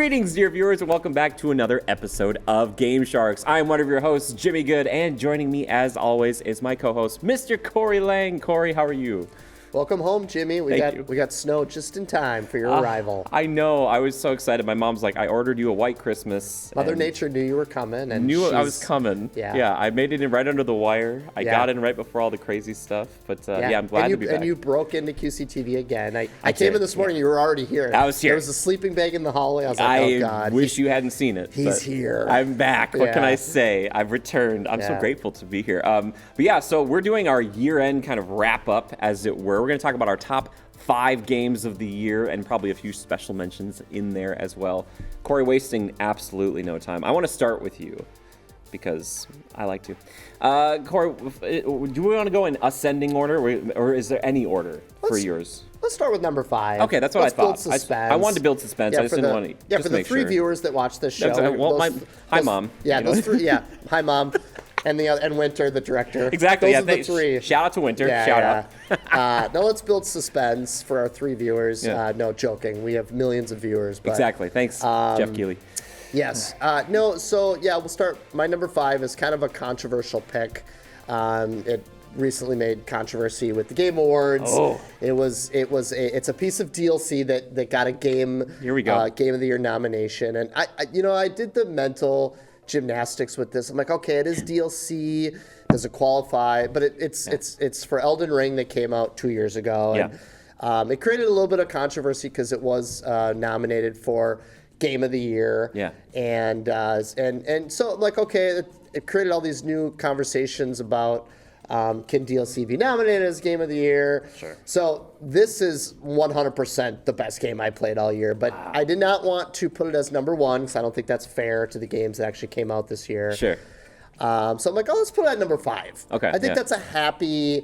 Greetings, dear viewers, and welcome back to another episode of Game Sharks. I'm one of your hosts, Jimmy Good, and joining me, as always, is my co-host, Mr. Cory Laing. Cory, how are you? Welcome home, Jimmy. We got snow just in time for your arrival. I know. I was so excited. My mom's like, I ordered you a white Christmas. Mother Nature knew you were coming. And knew I was coming. Yeah. I made it in right under the wire. I got in right before all the crazy stuff. But I'm glad to be back. And you broke into QCTV again. I came in this morning. You were already here. I was here. There was a sleeping bag in the hallway. I was like, oh, God. I wish you hadn't seen it. He's here. I'm back. What can I say? I've returned. I'm so grateful to be here. So we're doing our year-end kind of wrap-up, as it were. We're going to talk about our top 5 games of the year and probably a few special mentions in there as well. Cory, wasting absolutely no time. I want to start with you because I like to. Cory, do we want to go in ascending order or is there any order for yours? Let's start with number 5. Okay, that's what I thought. Build suspense. I wanted to build suspense. I just didn't want to. Yeah, for the 3 viewers that watch this show. Hi, Mom. Yeah, those 3. Yeah, hi, Mom. And Winter, the director. Exactly. Those are the 3. Shout out to Winter. Shout out. Now let's build suspense for our 3 viewers. No, joking. We have millions of viewers. But, exactly. Thanks, Jeff Keighley. Yes. We'll start. My number 5 is kind of a controversial pick. It recently made controversy with the Game Awards. Oh. It's a piece of DLC that got a game. Here we go. Game of the Year nomination, and I did the mental gymnastics with this. I'm like, okay, it is DLC. Does it qualify? But it's for Elden Ring that came out 2 years ago. And, it created a little bit of controversy because it was nominated for Game of the Year. Yeah. And so I'm like, okay, it created all these new conversations about can DLC be nominated as Game of the Year? Sure. So this is 100% the best game I played all year, but I did not want to put it as number 1 because I don't think that's fair to the games that actually came out this year. Sure. So I'm like, let's put it at number 5. Okay. I think that's a happy,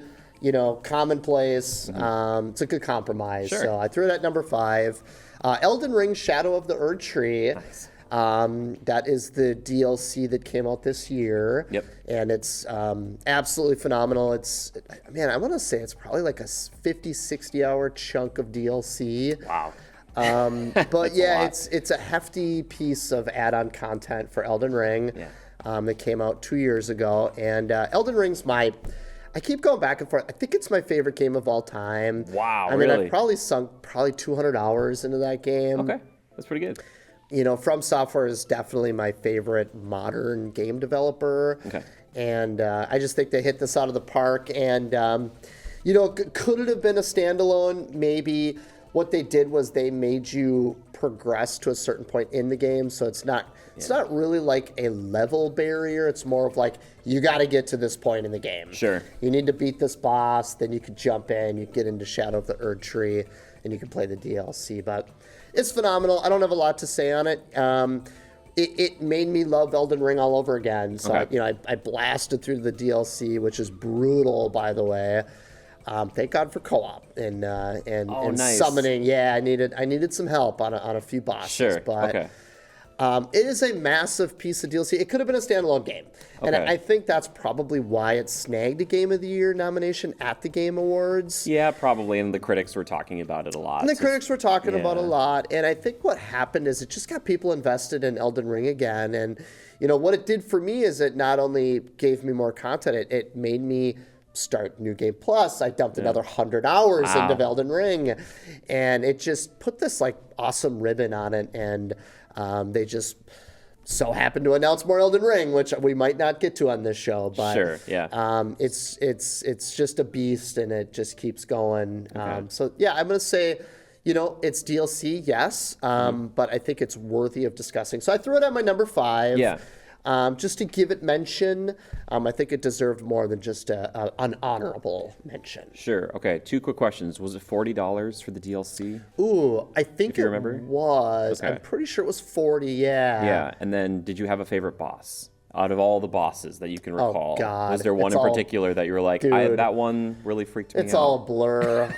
commonplace. It's a good compromise. Sure. So I threw it at number 5. Elden Ring: Shadow of the Erd Tree. Nice. That is the DLC that came out this year. Yep. And it's absolutely phenomenal. I want to say it's probably like a 50, 60-hour chunk of DLC. Wow. But it's a hefty piece of add-on content for Elden Ring. Yeah. That came out 2 years ago. And Elden Ring's I keep going back and forth. I think it's my favorite game of all time. Wow, I mean, really? I've probably sunk 200 hours into that game. Okay, that's pretty good. From Software is definitely my favorite modern game developer. Okay. And I just think they hit this out of the park. And, could it have been a standalone? Maybe. What they did was they made you progress to a certain point in the game. So it's not really like a level barrier. It's more of like, you got to get to this point in the game. Sure. You need to beat this boss. Then you can jump in. You get into Shadow of the Erd Tree. And you can play the DLC. But it's phenomenal. I don't have a lot to say on it. It made me love Elden Ring all over again. So I blasted through the DLC, which is brutal, by the way. Thank God for co-op and nice. summoning. Yeah, I needed some help on a few bosses. Sure. But okay. It is a massive piece of DLC. It could have been a standalone game. Okay. And I think that's probably why it snagged a Game of the Year nomination at the Game Awards. Yeah, probably. And the critics were talking about it a lot. And the critics were talking about a lot. And I think what happened is it just got people invested in Elden Ring again. And, what it did for me is it not only gave me more content, it made me start New Game Plus. I dumped another 100 hours into Elden Ring. And it just put this, awesome ribbon on it. And they just so happened to announce more Elden Ring, which we might not get to on this show, but sure, yeah. It's just a beast, and it just keeps going. Okay. I'm gonna say, it's DLC, yes, but I think it's worthy of discussing. So I threw it at my number 5. Yeah. Just to give it mention, I think it deserved more than just an honorable mention. Sure. Okay. 2 quick questions. Was it $40 for the DLC? Ooh, I think you remember? It was. Okay. I'm pretty sure it was 40. Yeah. Yeah. And then, did you have a favorite boss out of all the bosses that you can recall? Oh God! Was there one in particular that you were like, that one really freaked me out? It's all a blur.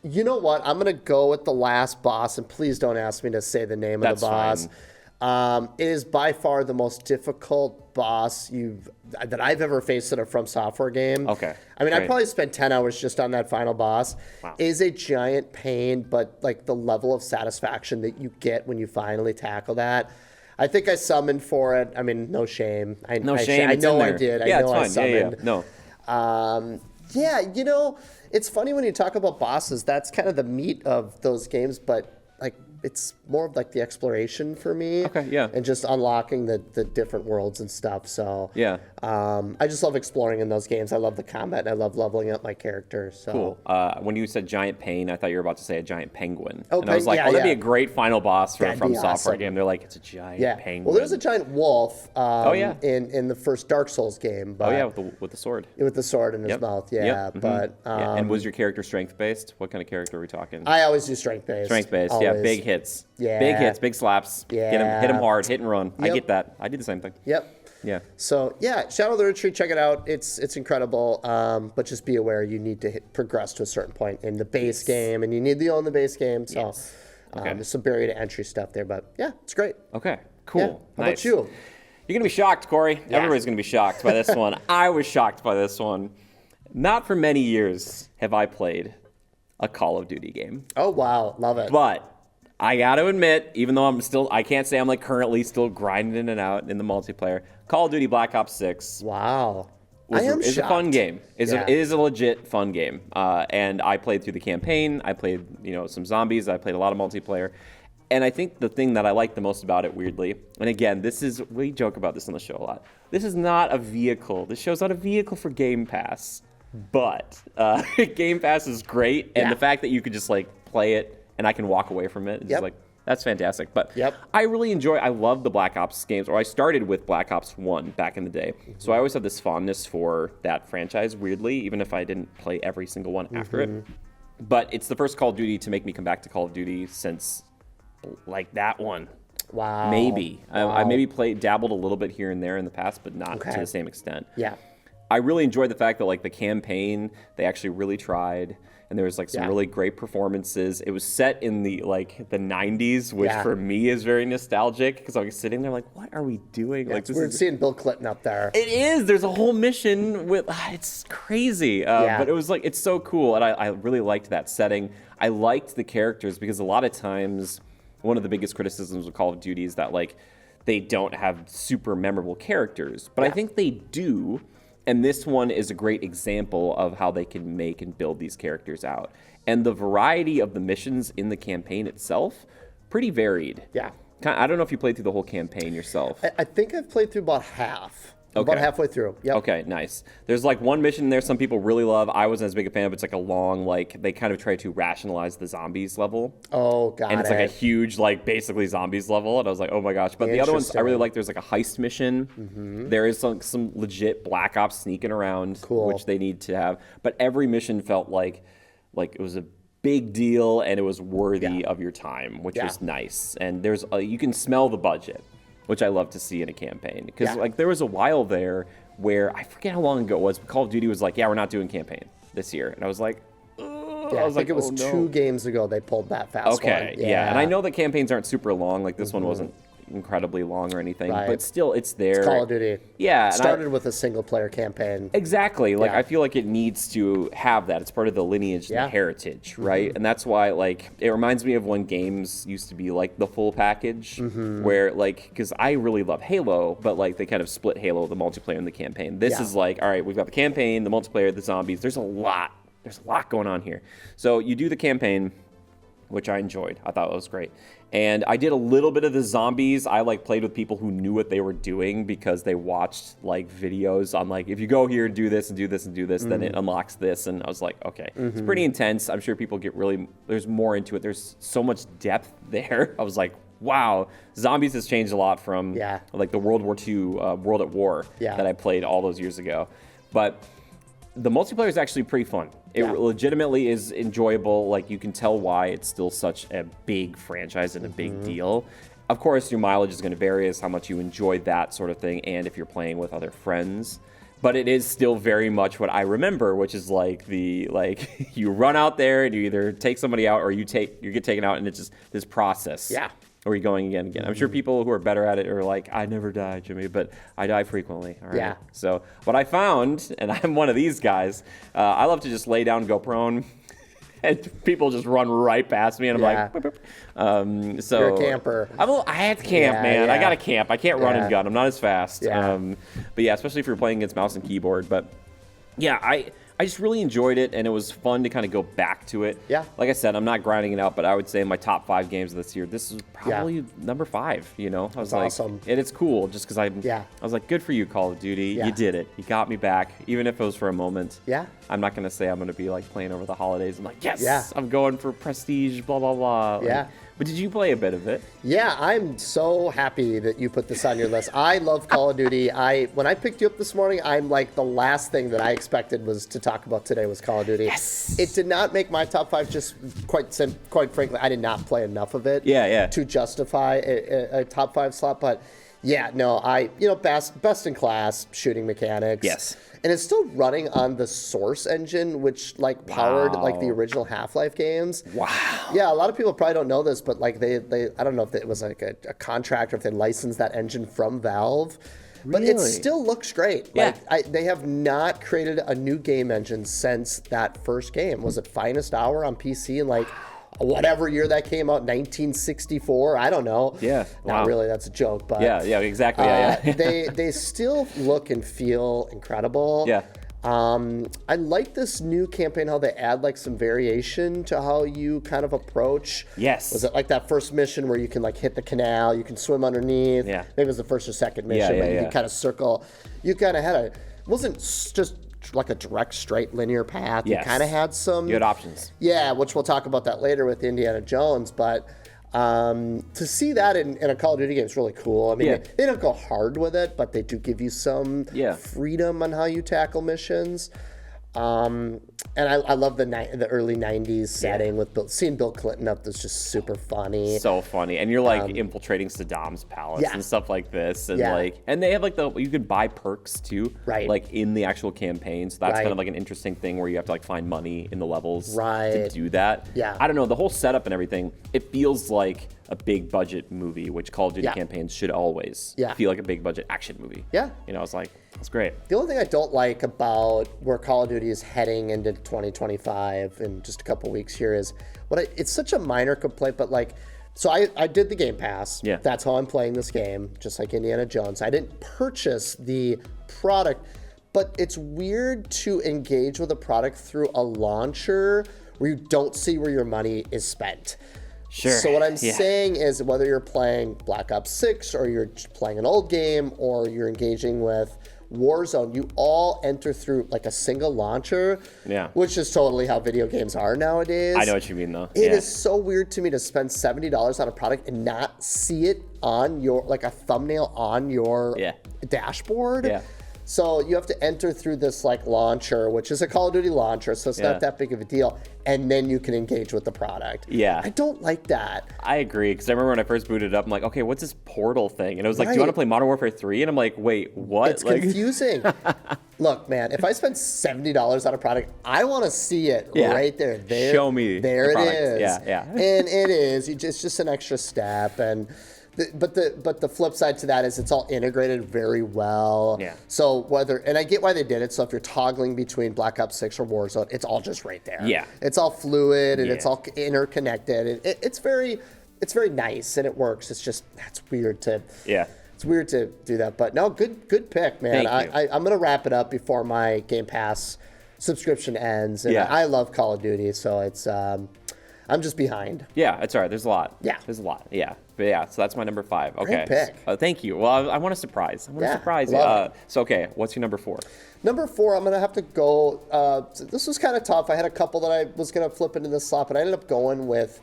You know what? I'm gonna go with the last boss, and please don't ask me to say the name of the boss. Fine. It is by far the most difficult boss that I've ever faced in a From Software game. Okay. I mean, I Great. probably spent 10 hours just on that final boss. Wow. It is a giant pain, but like the level of satisfaction that you get when you finally tackle that. I think I summoned for it. I mean, no shame. No shame. I It's know in I there. did. Yeah, I know I it's fine. Yeah, summoned. No. Yeah, you know, it's funny when you talk about bosses. That's kind of the meat of those games, but like it's more of like the exploration for me. Okay, yeah. And just unlocking the different worlds and stuff. So Yeah. I just love exploring in those games. I love the combat and I love leveling up my character. So Cool. When you said giant pain, I thought you were about to say a giant penguin. Oh, and I was like, yeah, that'd be yeah. a great final boss for That'd From be Software awesome. game. They're like, it's a giant yeah. penguin. Well, there's a giant wolf. yeah. In the first Dark Souls game. But Oh yeah, with the sword. with the sword in his Yep. mouth. Yeah, Yep. Mhm. but Yeah. And was your character strength based? What kind of character are we talking? I always do strength based. Strength based. Yeah, big hits. Yeah. Big hits, big slaps. Yeah. Hit him hard, hit and run. I Yep. get that. I do the same thing. Yep. Yeah. So yeah, Shadow of the Retreat, check it out. It's incredible. But just be aware you need to progress to a certain point in the base game, and you need to own the base game. So Yes. Okay. there's some barrier to entry stuff there, but yeah, it's great. Okay. Cool. Yeah. How Nice. about you? You're gonna be shocked, Corey. Yeah. Everybody's gonna be shocked by this one. I was shocked by this one. Not for many years have I played a Call of Duty game, Oh wow, love it. but I got to admit, even though I can't say I'm like currently still grinding in and out in the multiplayer. Call of Duty Black Ops 6 Wow, I am is a shocked. fun game. Yeah. It is a legit fun game. And I played through the campaign. I played some zombies. I played a lot of multiplayer. And I think the thing that I like the most about it, weirdly, and again, we joke about this on the show a lot. This is not a vehicle. This show's not a vehicle for Game Pass. But Game Pass is great. And Yeah. the fact that you could just like play it and I can walk away from it is Yep. like, that's fantastic. But Yep. I love the Black Ops games, or I started with Black Ops 1 back in the day. Mm-hmm. So I always had this fondness for that franchise, weirdly, even if I didn't play every single one after it. But it's the first Call of Duty to make me come back to Call of Duty since like that one. Wow. Maybe. Wow. I maybe dabbled a little bit here and there in the past, but not Okay. to the same extent. Yeah. I really enjoyed the fact that like the campaign, they actually really tried, and there was like some Yeah. really great performances. It was set in the 90s, which Yeah. for me is very nostalgic because I was sitting there like, what are we doing? Like It's weird seeing Bill Clinton up there. it is. There's a whole mission with. It's crazy, Yeah. but it was like it's so cool, and I really liked that setting. I liked the characters because a lot of times one of the biggest criticisms of Call of Duty is that like they don't have super memorable characters, but I Yeah. think they do. And this one is a great example of how they can make and build these characters out. And the variety of the missions in the campaign itself, pretty varied. Yeah. I don't know if you played through the whole campaign yourself. I think I've played through about half. About Okay. halfway through. Yep. Okay, nice. There's like one mission there some people really love. I wasn't as big a fan, but it's like a long, like they kind of try to rationalize the zombies level. Oh, got And it. it's like a huge, like basically zombies level. And I was like, oh my gosh. But the other ones I really Interesting. like. There's like a heist mission. There is some legit Black Ops sneaking around, Cool. which they need to have. But every mission felt like it was a big deal and it was worthy of your time, which Yeah. was nice. And there's you can smell the budget, which I love to see in a campaign. Because Yeah. like there was a while there where I forget how long ago it was, but Call of Duty was like, yeah, we're not doing campaign this year. And I was like, ugh. Yeah, I was think like, it was oh, no. 2 games ago they pulled that fast Okay, one. yeah. And I know that campaigns aren't super long. Like this one wasn't incredibly long or anything, Right. but still, it's there. Call of Duty. Yeah, and Started with a single player campaign. Exactly. Like Yeah. I feel like it needs to have that. It's part of the lineage and Yeah. the heritage, right? And that's why like it reminds me of when games used to be like the full package, where like because I really love Halo, but like they kind of split Halo, the multiplayer and the campaign. This Yeah. is like, all right, we've got the campaign, the multiplayer, the zombies. There's a lot going on here. So you do the campaign, which I enjoyed. I thought it was great. And I did a little bit of the zombies. I like played with people who knew what they were doing because they watched like videos on like, if you go here and do this and do this and do this, then it unlocks this. And I was like, okay, it's pretty intense. I'm sure people get there's more into it. There's so much depth there. I was like, wow, zombies has changed a lot from like the World War II, World at War that I played all those years ago. But the multiplayer is actually pretty fun. It legitimately is enjoyable. Like you can tell why it's still such a big franchise and a big deal. Of course, your mileage is going to vary as how much you enjoy that sort of thing, and if you're playing with other friends. But it is still very much what I remember, which is like you run out there and you either take somebody out or you get taken out, and it's just this process. Yeah. Or are you going again? I'm sure people who are better at it are like, I never die, Jimmy, but I die frequently. All right. Yeah. So what I found, and I'm one of these guys, I love to just lay down, go prone, and people just run right past me, and I'm like, boop, boop. So you're a camper. I had to camp, man. I got to camp. I can't run and gun. I'm not as fast. Yeah. But yeah, especially if you're playing against mouse and keyboard. But yeah, I just really enjoyed it, and it was fun to kind of go back to it. Yeah. Like I said, I'm not grinding it out, but I would say my top 5 games of this year, this is probably number 5, you know? I was like, awesome. And it's cool just because I was like, good for you, Call of Duty. Yeah. You did it. You got me back, even if it was for a moment. Yeah. I'm not going to say I'm going to be like playing over the holidays. I'm like, yes, I'm going for prestige, blah, blah, blah. Yeah. Like, but did you play a bit of it? Yeah, I'm so happy that you put this on your list. I love Call of Duty. When I picked you up this morning, I'm like, the last thing that I expected was to talk about today was Call of Duty. Yes. It did not make my top 5. Just quite frankly, I did not play enough of it. To justify a top 5 slot. But yeah, no, best in class shooting mechanics. Yes. And it's still running on the Source engine, which like powered like the original Half-Life games. Wow. Yeah, a lot of people probably don't know this, but like they I don't know if it was like a contract or if they licensed that engine from Valve. But it still looks great. Yeah. Like they have not created a new game engine since that first game. Was it Finest Hour on PC in like whatever year that came out, 1964? I don't know. Yeah. Not really, that's a joke, but yeah, exactly. they still look and feel incredible. Yeah. I like this new campaign, how they add like some variation to how you kind of approach. Yes. Was it like that first mission where you can like hit the canal, you can swim underneath? Yeah. Maybe it was the first or second mission, but you can kind of circle. You kind of had it wasn't just like a direct straight linear path. Yes. You kind of had some. You had options. Yeah, which we'll talk about that later with Indiana Jones, but to see that in a Call of Duty game is really cool. I mean, they don't go hard with it, but they do give you some freedom on how you tackle missions. And I love the early 90s setting with seeing Bill Clinton up. That's just super funny. So funny. And you're like infiltrating Saddam's palace and stuff like this. And like, and they have like you can buy perks too. Right. Like in the actual campaign. So that's kind of like an interesting thing where you have to like find money in the levels to do that. Yeah. I don't know, the whole setup and everything, it feels like a big budget movie, which Call of Duty campaigns should always feel like a big budget action movie. Yeah. You know, it's like, it's great. The only thing I don't like about where Call of Duty is heading into 2025 in just a couple weeks here is it's such a minor complaint, but like, so I did the Game Pass. Yeah. That's how I'm playing this game, just like Indiana Jones. I didn't purchase the product, but it's weird to engage with a product through a launcher where you don't see where your money is spent. Sure. So what I'm saying is whether you're playing Black Ops 6 or you're playing an old game or you're engaging with Warzone, you all enter through like a single launcher, which is totally how video games are nowadays. I know what you mean though. It is so weird to me to spend $70 on a product and not see it on your, like a thumbnail on your dashboard. Yeah. So you have to enter through this like launcher, which is a Call of Duty launcher, so it's not that big of a deal, and then you can engage with the product. Yeah. I don't like that. I agree, because I remember when I first booted it up, I'm like, okay, what's this Portal thing? And it was like, do you want to play Modern Warfare 3? And I'm like, wait, what? It's confusing. Look, man, if I spend $70 on a product, I want to see it right there. Show me there the it product. is. Yeah. And it is. It's just an extra step. And but the flip side to that is it's all integrated very well. Yeah. So and I get why they did it. So if you're toggling between Black Ops 6 or Warzone, it's all just right there. Yeah. It's all fluid and it's all interconnected. And it's very nice and it works. It's just that's weird to It's weird to do that, but no, good pick, man. I'm gonna wrap it up before my Game Pass subscription ends. And I love Call of Duty, so it's I'm just behind. Yeah, it's all right. There's a lot. Yeah. There's a lot. Yeah. But yeah, so that's my number 5. Okay. Great pick. Thank you. Well, I want to surprise. So, okay, what's your number 4? Number 4, I'm going to have to go. This was kind of tough. I had a couple that I was going to flip into this slot, but I ended up going with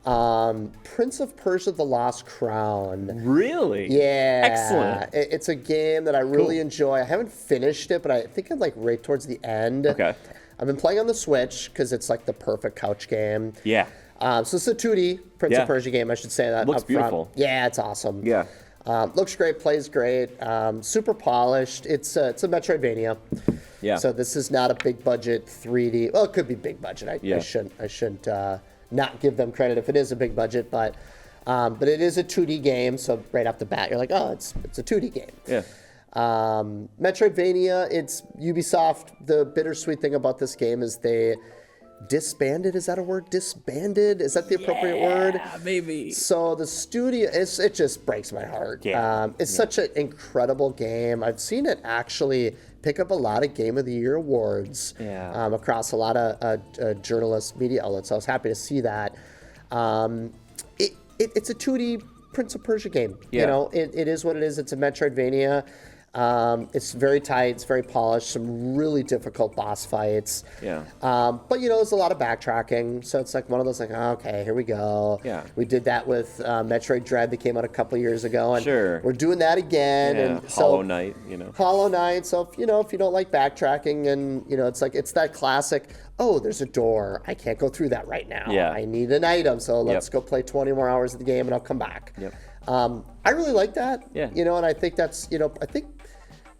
Prince of Persia: The Lost Crown. Really? Yeah. Excellent. It's a game that I really enjoy. I haven't finished it, but I think I'm like right towards the end. Okay. I've been playing on the Switch because it's like the perfect couch game. Yeah. So it's a 2D Prince of Persia game, I should say that. Looks beautiful. Yeah, it's awesome. Yeah. Looks great, plays great, super polished. It's a Metroidvania. Yeah. So this is not a big budget 3D. Well, it could be big budget. I shouldn't not give them credit if it is a big budget, but But it is a 2D game, so right off the bat, you're like, oh, it's a 2D game. Yeah. Metroidvania, it's Ubisoft. The bittersweet thing about this game is they disbanded. Is that a word? Disbanded? Is that the appropriate word? Yeah, maybe. So the studio, it just breaks my heart. Yeah. It's such an incredible game. I've seen it actually pick up a lot of Game of the Year awards across a lot of journalists, media outlets. So I was happy to see that. It's a 2D Prince of Persia game. Yeah. You know, it is what it is. It's a Metroidvania. It's very tight, it's very polished, some really difficult boss fights. Yeah. But, you know, there's a lot of backtracking, so it's like one of those, like, oh, okay, here we go. Yeah. We did that with Metroid Dread that came out a couple years ago, and Sure. we're doing that again. Yeah. And so, Hollow Knight, you know. Hollow Knight, so, if you don't like backtracking, and, you know, it's like, it's that classic, oh, there's a door, I can't go through that right now. Yeah. I need an item, so let's go play 20 more hours of the game, and I'll come back. Yep. I really like that. Yeah. You know, and I think that's, you know,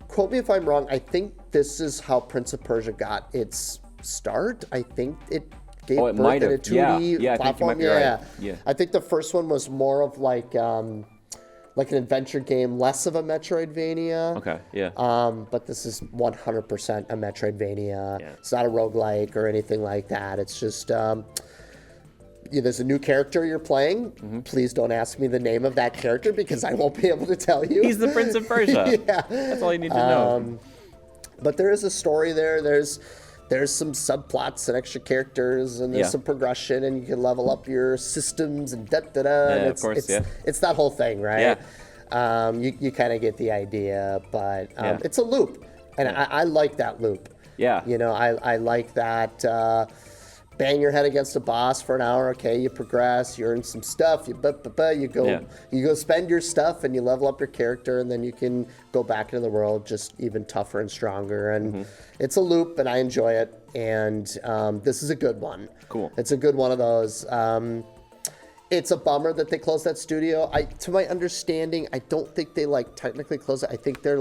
quote me if I'm wrong, I think this is how Prince of Persia got its start. I think it gave birth in a 2D yeah, platform. I think you might be right. Yeah. I think the first one was more of like an adventure game, less of a Metroidvania. Okay, yeah. But this is 100% a Metroidvania. Yeah. It's not a roguelike or anything like that. It's just... there's a new character you're playing. Mm-hmm. Please don't ask me the name of that character because I won't be able to tell you. He's the Prince of Persia. Yeah. That's all you need to know. But there is a story there. There's some subplots and extra characters, and there's some progression, and you can level up your systems and da-da-da. Yeah, and of course, it's that whole thing, right? Yeah. You kind of get the idea, but it's a loop, and I like that loop. Yeah. You know, I like that. Bang your head against a boss for an hour. Okay, you progress, you earn some stuff. You go spend your stuff, and you level up your character, and then you can go back into the world just even tougher and stronger. And it's a loop, and I enjoy it. And this is a good one. Cool. It's a good one of those. It's a bummer that they closed that studio. To my understanding, I don't think they technically closed it. I think they're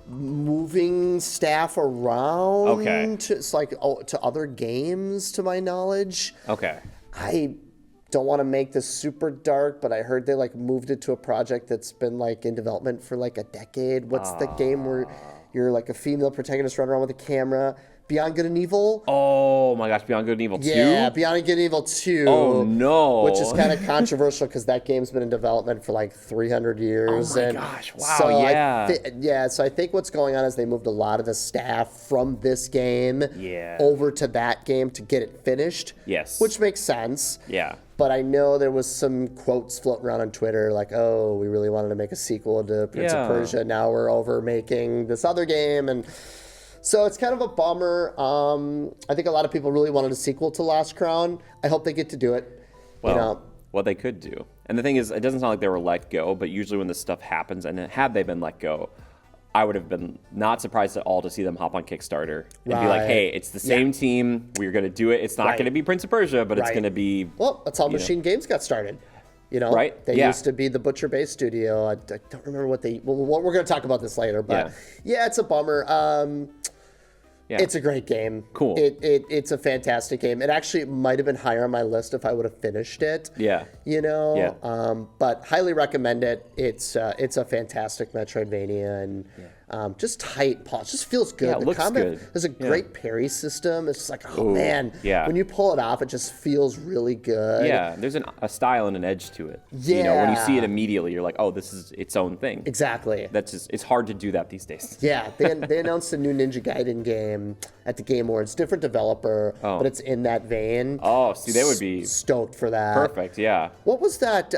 moving staff around to other games, to my knowledge. Okay. I don't want to make this super dark, but I heard they moved it to a project that's been in development for a decade. What's the game where you're a female protagonist running around with a camera? Beyond Good and Evil? Oh my gosh, Beyond Good and Evil 2? Yeah, Beyond Good and Evil 2. Oh no. Which is kind of controversial because that game's been in development for 300 years. Oh my gosh, wow, so so I think what's going on is they moved a lot of the staff from this game over to that game to get it finished. Yes. Which makes sense. Yeah. But I know there was some quotes floating around on Twitter oh, we really wanted to make a sequel to Prince of Persia. Now we're over making this other game. And so it's kind of a bummer. I think a lot of people really wanted a sequel to Lost Crown. I hope they get to do it. Well, what they could do. And the thing is, it doesn't sound like they were let go, but usually when this stuff happens, and had they been let go, I would have been not surprised at all to see them hop on Kickstarter and be like, hey, it's the same team. We're going to do it. It's not going to be Prince of Persia, but it's going to be... Well, that's how Machine Games got started. Right? They used to be the Butcher Bay studio. I don't remember what they... Well, we're going to talk about this later, but it's a bummer. It's a great game. Cool. It's a fantastic game. It actually might have been higher on my list if I would have finished it. Yeah. But highly recommend it. It's a fantastic Metroidvania and just tight, polished. Just feels good. Yeah, it looks good. There's a great parry system. It's just Ooh, man. Yeah. When you pull it off, it just feels really good. Yeah. There's a style and an edge to it. Yeah. When you see it immediately, you're like, oh, this is its own thing. Exactly. It's hard to do that these days. Yeah. They announced a new Ninja Gaiden game at the Game Awards. Different developer, but it's in that vein. Oh, see, they would be stoked for that. Perfect, yeah. What was that?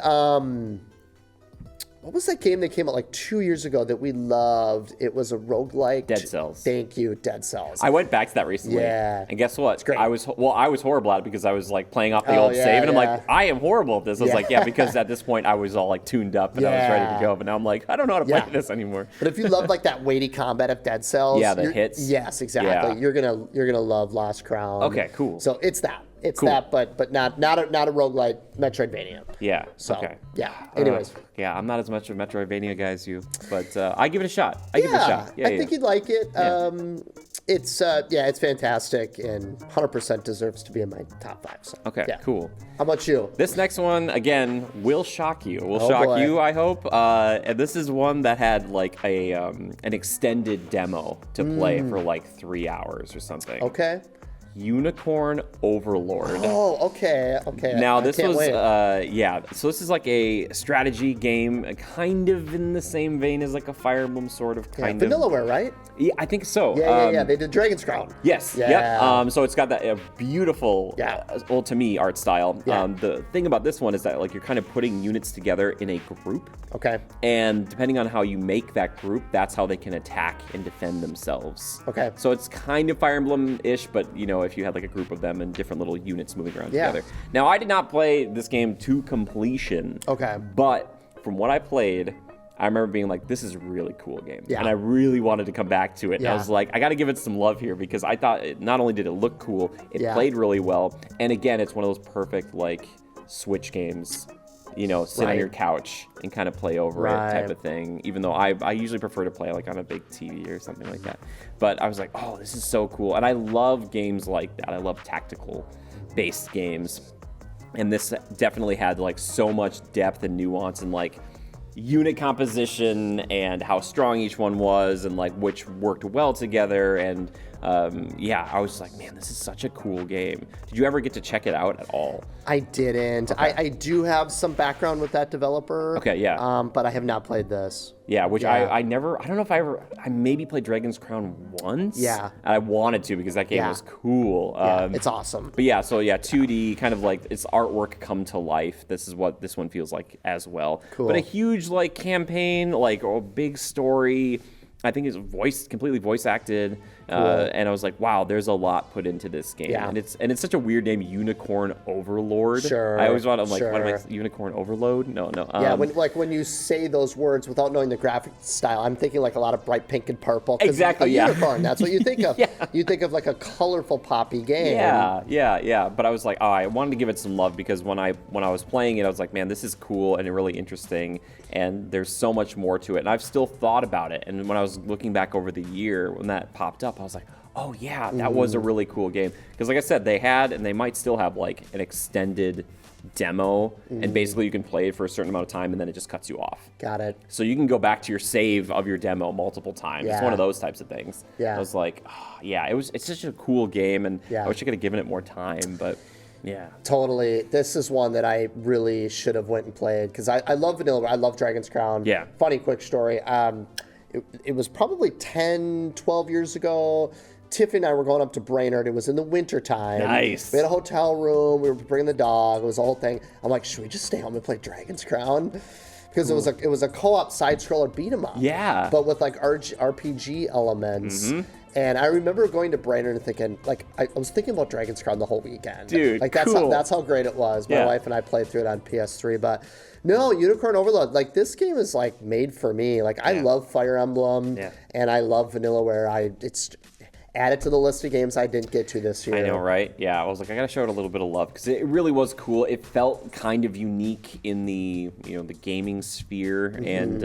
What was that game that came out 2 years ago that we loved? It was a roguelike. Dead Cells. Thank you, Dead Cells. I went back to that recently. Yeah. And guess what? It's great. I was horrible at it because I was playing off the old save, and I'm like, I am horrible at this. I was because at this point I was all tuned up and I was ready to go, but now I'm like, I don't know how to play this anymore. But if you love that weighty combat of Dead Cells, the hits. Yes, exactly. You're gonna love Lost Crown. Okay, cool. So it's that. It's cool. That, but not a roguelite Metroidvania. Yeah. So, okay. Yeah. Anyways. I'm not as much of a Metroidvania guy as you, but I give it a shot. I give it a shot. I think you'd like it. It's it's fantastic and 100% deserves to be in my top 5. So, Okay, yeah. cool. How about you? This next one, again, will shock you. Will Oh, shock boy. you, I hope. And this is one that had like an extended demo to play for like 3 hours or something. Okay. Unicorn Overlord. Oh, okay. Now I this can't was wait. so this is like a strategy game, kind of in the same vein as like a Fire Emblem, sort of, kind of. Vanillaware, right? Yeah, I think so. Yeah. They did Dragon's Crown. Yes. Yeah. Yep. So it's got that beautiful, well, to me, art style. Yeah. The thing about this one is that like you're kind of putting units together in a group. Okay. And depending on how you make that group, that's how they can attack and defend themselves. Okay. So it's kind of Fire Emblem-ish, but if you had like a group of them and different little units moving around together. Now, I did not play this game to completion. Okay. But from what I played, I remember being like, this is a really cool game. Yeah. And I really wanted to come back to it. And I Yeah. was like, I got to give it some love here because I thought not only did it look cool, it played really well. And again, it's one of those perfect like Switch games, sit on your couch and kind of play over it type of thing. Even though I usually prefer to play like on a big TV or something like that. But I was like, oh, this is so cool. And I love games like that. I love tactical based games. And this definitely had like so much depth and nuance and like unit composition and how strong each one was and like which worked well together. And I was like, man, this is such a cool game. Did you ever get to check it out at all? I didn't. Okay. I do have some background with that developer. Okay, yeah. But I have not played this. Yeah, which I never, I don't know if I maybe played Dragon's Crown once. Yeah. And I wanted to because that game was cool. It's awesome. But 2D, kind of like it's artwork come to life. This is what this one feels like as well. Cool. But a huge like campaign, like a big story. I think it's completely voice acted, and I was like, "Wow, there's a lot put into this game." Yeah. And it's such a weird name, Unicorn Overlord. Sure. I always I'm like, what am I? Unicorn Overload? No. When you say those words without knowing the graphic style, I'm thinking like a lot of bright pink and purple. Exactly. Unicorn. That's what you think of. Yeah. You think of like a colorful poppy game. Yeah. But I was like, I wanted to give it some love because when I was playing it, I was like, man, this is cool and really interesting, and there's so much more to it. And I've still thought about it. And when I was looking back over the year when that popped up, I was like, oh yeah, that was a really cool game. Because like I said, they had and they might still have like an extended demo, and basically you can play it for a certain amount of time and then it just cuts you off. Got it. So you can go back to your save of your demo multiple times. It's one of those types of things. Yeah. I was like, it's such a cool game, and I wish I could have given it more time, but yeah. Totally. This is one that I really should have went and played because I love Vanilla. I love Dragon's Crown. Yeah. Funny quick story. It was probably 10, 12 years ago. Tiffany and I were going up to Brainerd. It was in the wintertime. Nice. We had a hotel room. We were bringing the dog. It was a whole thing. I'm like, should we just stay home and play Dragon's Crown? Because it was a co-op side-scroller beat-em-up. Yeah. But with like RPG elements. Mm-hmm. And I remember going to Brainerd and thinking, like, I was thinking about Dragon's Crown the whole weekend. Dude, like cool. That's how great it was. My wife and I played through it on PS3, but no, Unicorn Overload. Like, this game is like made for me. Like, I love Fire Emblem, and I love Vanillaware. It's add it to the list of games I didn't get to this year. I know, right? Yeah, I was like, I gotta show it a little bit of love because it really was cool. It felt kind of unique in the the gaming sphere, and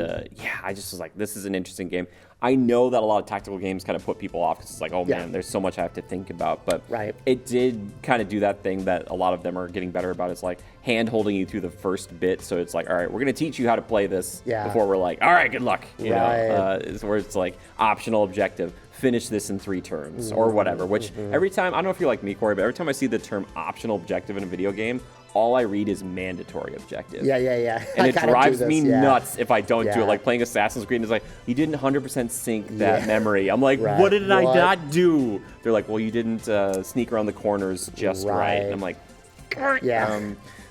I just was like, this is an interesting game. I know that a lot of tactical games kind of put people off because it's like, oh man, there's so much I have to think about. But it did kind of do that thing that a lot of them are getting better about. It's like hand holding you through the first bit. So it's like, all right, we're going to teach you how to play this before we're like, all right, good luck. You know, where it's like optional objective. Finish this in 3 turns or whatever, which every time, I don't know if you're like me, Corey, but every time I see the term optional objective in a video game, all I read is mandatory objective. Yeah. And it drives me nuts if I don't do Yeah. it. Like playing Assassin's Creed, it's like, you didn't 100% sync that memory. I'm like, what did I not do? They're like, well, you didn't sneak around the corners just right. And I'm like,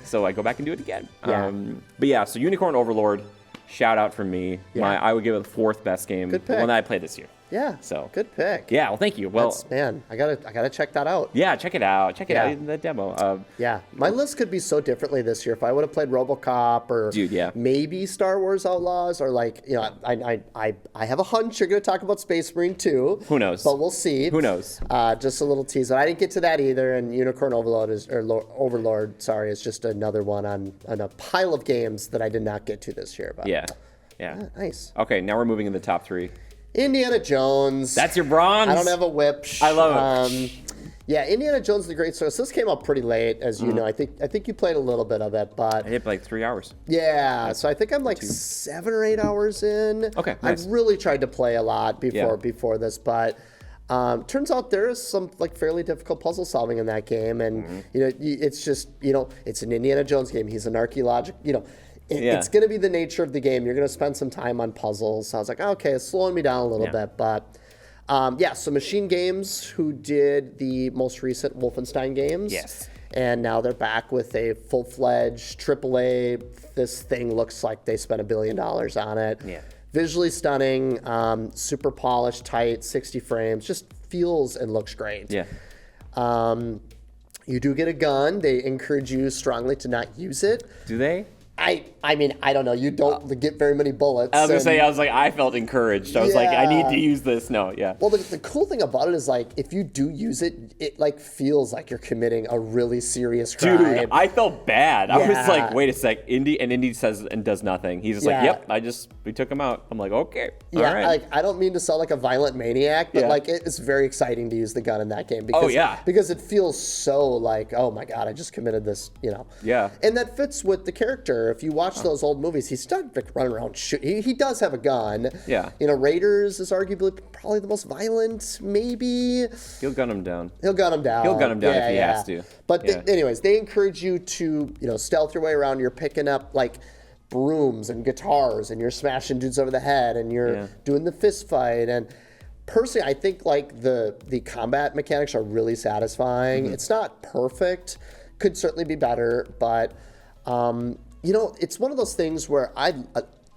so I go back and do it again. So Unicorn Overlord, shout out from me. I would give it the 4th best game. Good pick. The one that I played this year. Yeah. So good pick. Yeah. Well, thank you. Well, man, I gotta check that out. Yeah, check it out. Check it out in the demo. My list could be so differently this year if I would have played RoboCop or maybe Star Wars Outlaws or like I have a hunch you're gonna talk about Space Marine 2. Who knows? But we'll see. Who knows? Just a little teaser. I didn't get to that either, and Unicorn Overlord. Sorry, is just another one on a pile of games that I did not get to this year. But yeah. nice. Okay, now we're moving in the top 3. Indiana Jones. That's your bronze? I don't have a whip. I love it. Yeah, Indiana Jones is a great story. So this came out pretty late, as you know. I think you played a little bit of it, but I hit like 3 hours. Yeah, so I think I'm like 7 or 8 hours in. Okay, nice. I really tried to play a lot before this, but turns out there is some like fairly difficult puzzle solving in that game, and it's just it's an Indiana Jones game. He's an archaeological, it's going to be the nature of the game. You're going to spend some time on puzzles. So I was like, okay, it's slowing me down a little bit, but. So Machine Games, who did the most recent Wolfenstein games. Yes. And now they're back with a full-fledged AAA. This thing looks like they spent $1 billion on it. Yeah. Visually stunning, super polished, tight, 60 frames. Just feels and looks great. Yeah. You do get a gun. They encourage you strongly to not use it. Do they? I mean, I don't know. You don't get very many bullets. I was going to say, I felt encouraged. I was like, I need to use this. No, yeah. Well, the cool thing about it is, like, if you do use it, it, like, feels like you're committing a really serious crime. Dude, I felt bad. I was like, wait a sec. Indy says and does nothing. He's just like, yep, we took him out. I'm like, okay, all right. Like, I don't mean to sound like a violent maniac, but, like, it's very exciting to use the gun in that game. Because, because it feels so, like, oh, my God, I just committed this, Yeah. And that fits with the character. If you watch those old movies, he's not running around shooting. He does have a gun. Yeah. Raiders is arguably probably the most violent, maybe. He'll gun him down. He'll gun him down if he has to. But anyways, they encourage you to, stealth your way around. You're picking up, like, brooms and guitars, and you're smashing dudes over the head, and you're doing the fist fight. And personally, I think, like, the combat mechanics are really satisfying. Mm-hmm. It's not perfect. Could certainly be better, but... it's one of those things where I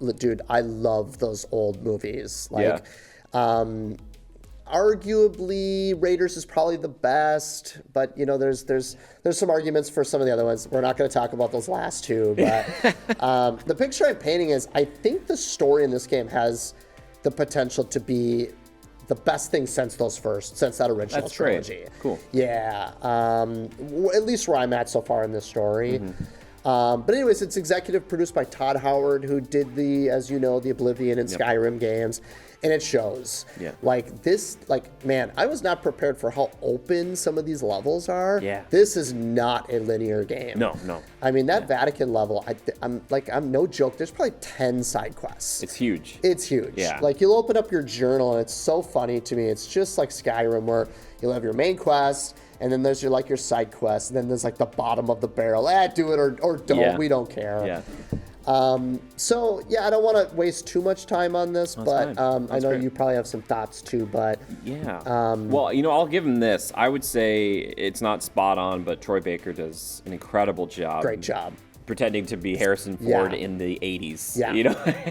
love those old movies. Like, arguably, Raiders is probably the best, but there's some arguments for some of the other ones. We're not going to talk about those last two, but the picture I'm painting is I think the story in this game has the potential to be the best thing since that original trilogy. Great. Cool. Yeah, at least where I'm at so far in this story. Mm-hmm. But anyways, it's executive produced by Todd Howard, who did the Oblivion and Skyrim games, and it shows. Yeah. Man, I was not prepared for how open some of these levels are. Yeah. This is not a linear game. No. I mean, that Vatican level, I'm no joke, there's probably 10 side quests. It's huge. Yeah. Like, you'll open up your journal, and it's so funny to me. It's just like Skyrim, where you'll have your main quest, and then there's your side quest, and then there's like the bottom of the barrel. Do it or don't. Yeah. We don't care. Yeah. I don't want to waste too much time on this, but I know you probably have some thoughts too. But I'll give him this. I would say it's not spot on, but Troy Baker does an incredible job. Great job. Pretending to be Harrison Ford in the 80s. Yeah.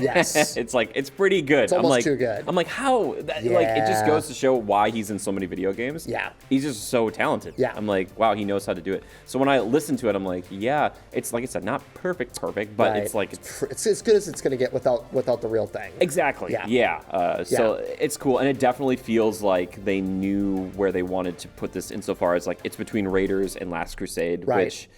Yes. It's pretty good. It's almost too good. I'm like, how? It just goes to show why he's in so many video games. Yeah. He's just so talented. Yeah. I'm like, wow, he knows how to do it. So when I listen to it, I'm like, yeah, it's like I said, not perfect, but it's like... It's as good as it's going to get without the real thing. Exactly. Yeah. So it's cool. And it definitely feels like they knew where they wanted to put this insofar as, like, it's between Raiders and Last Crusade, which...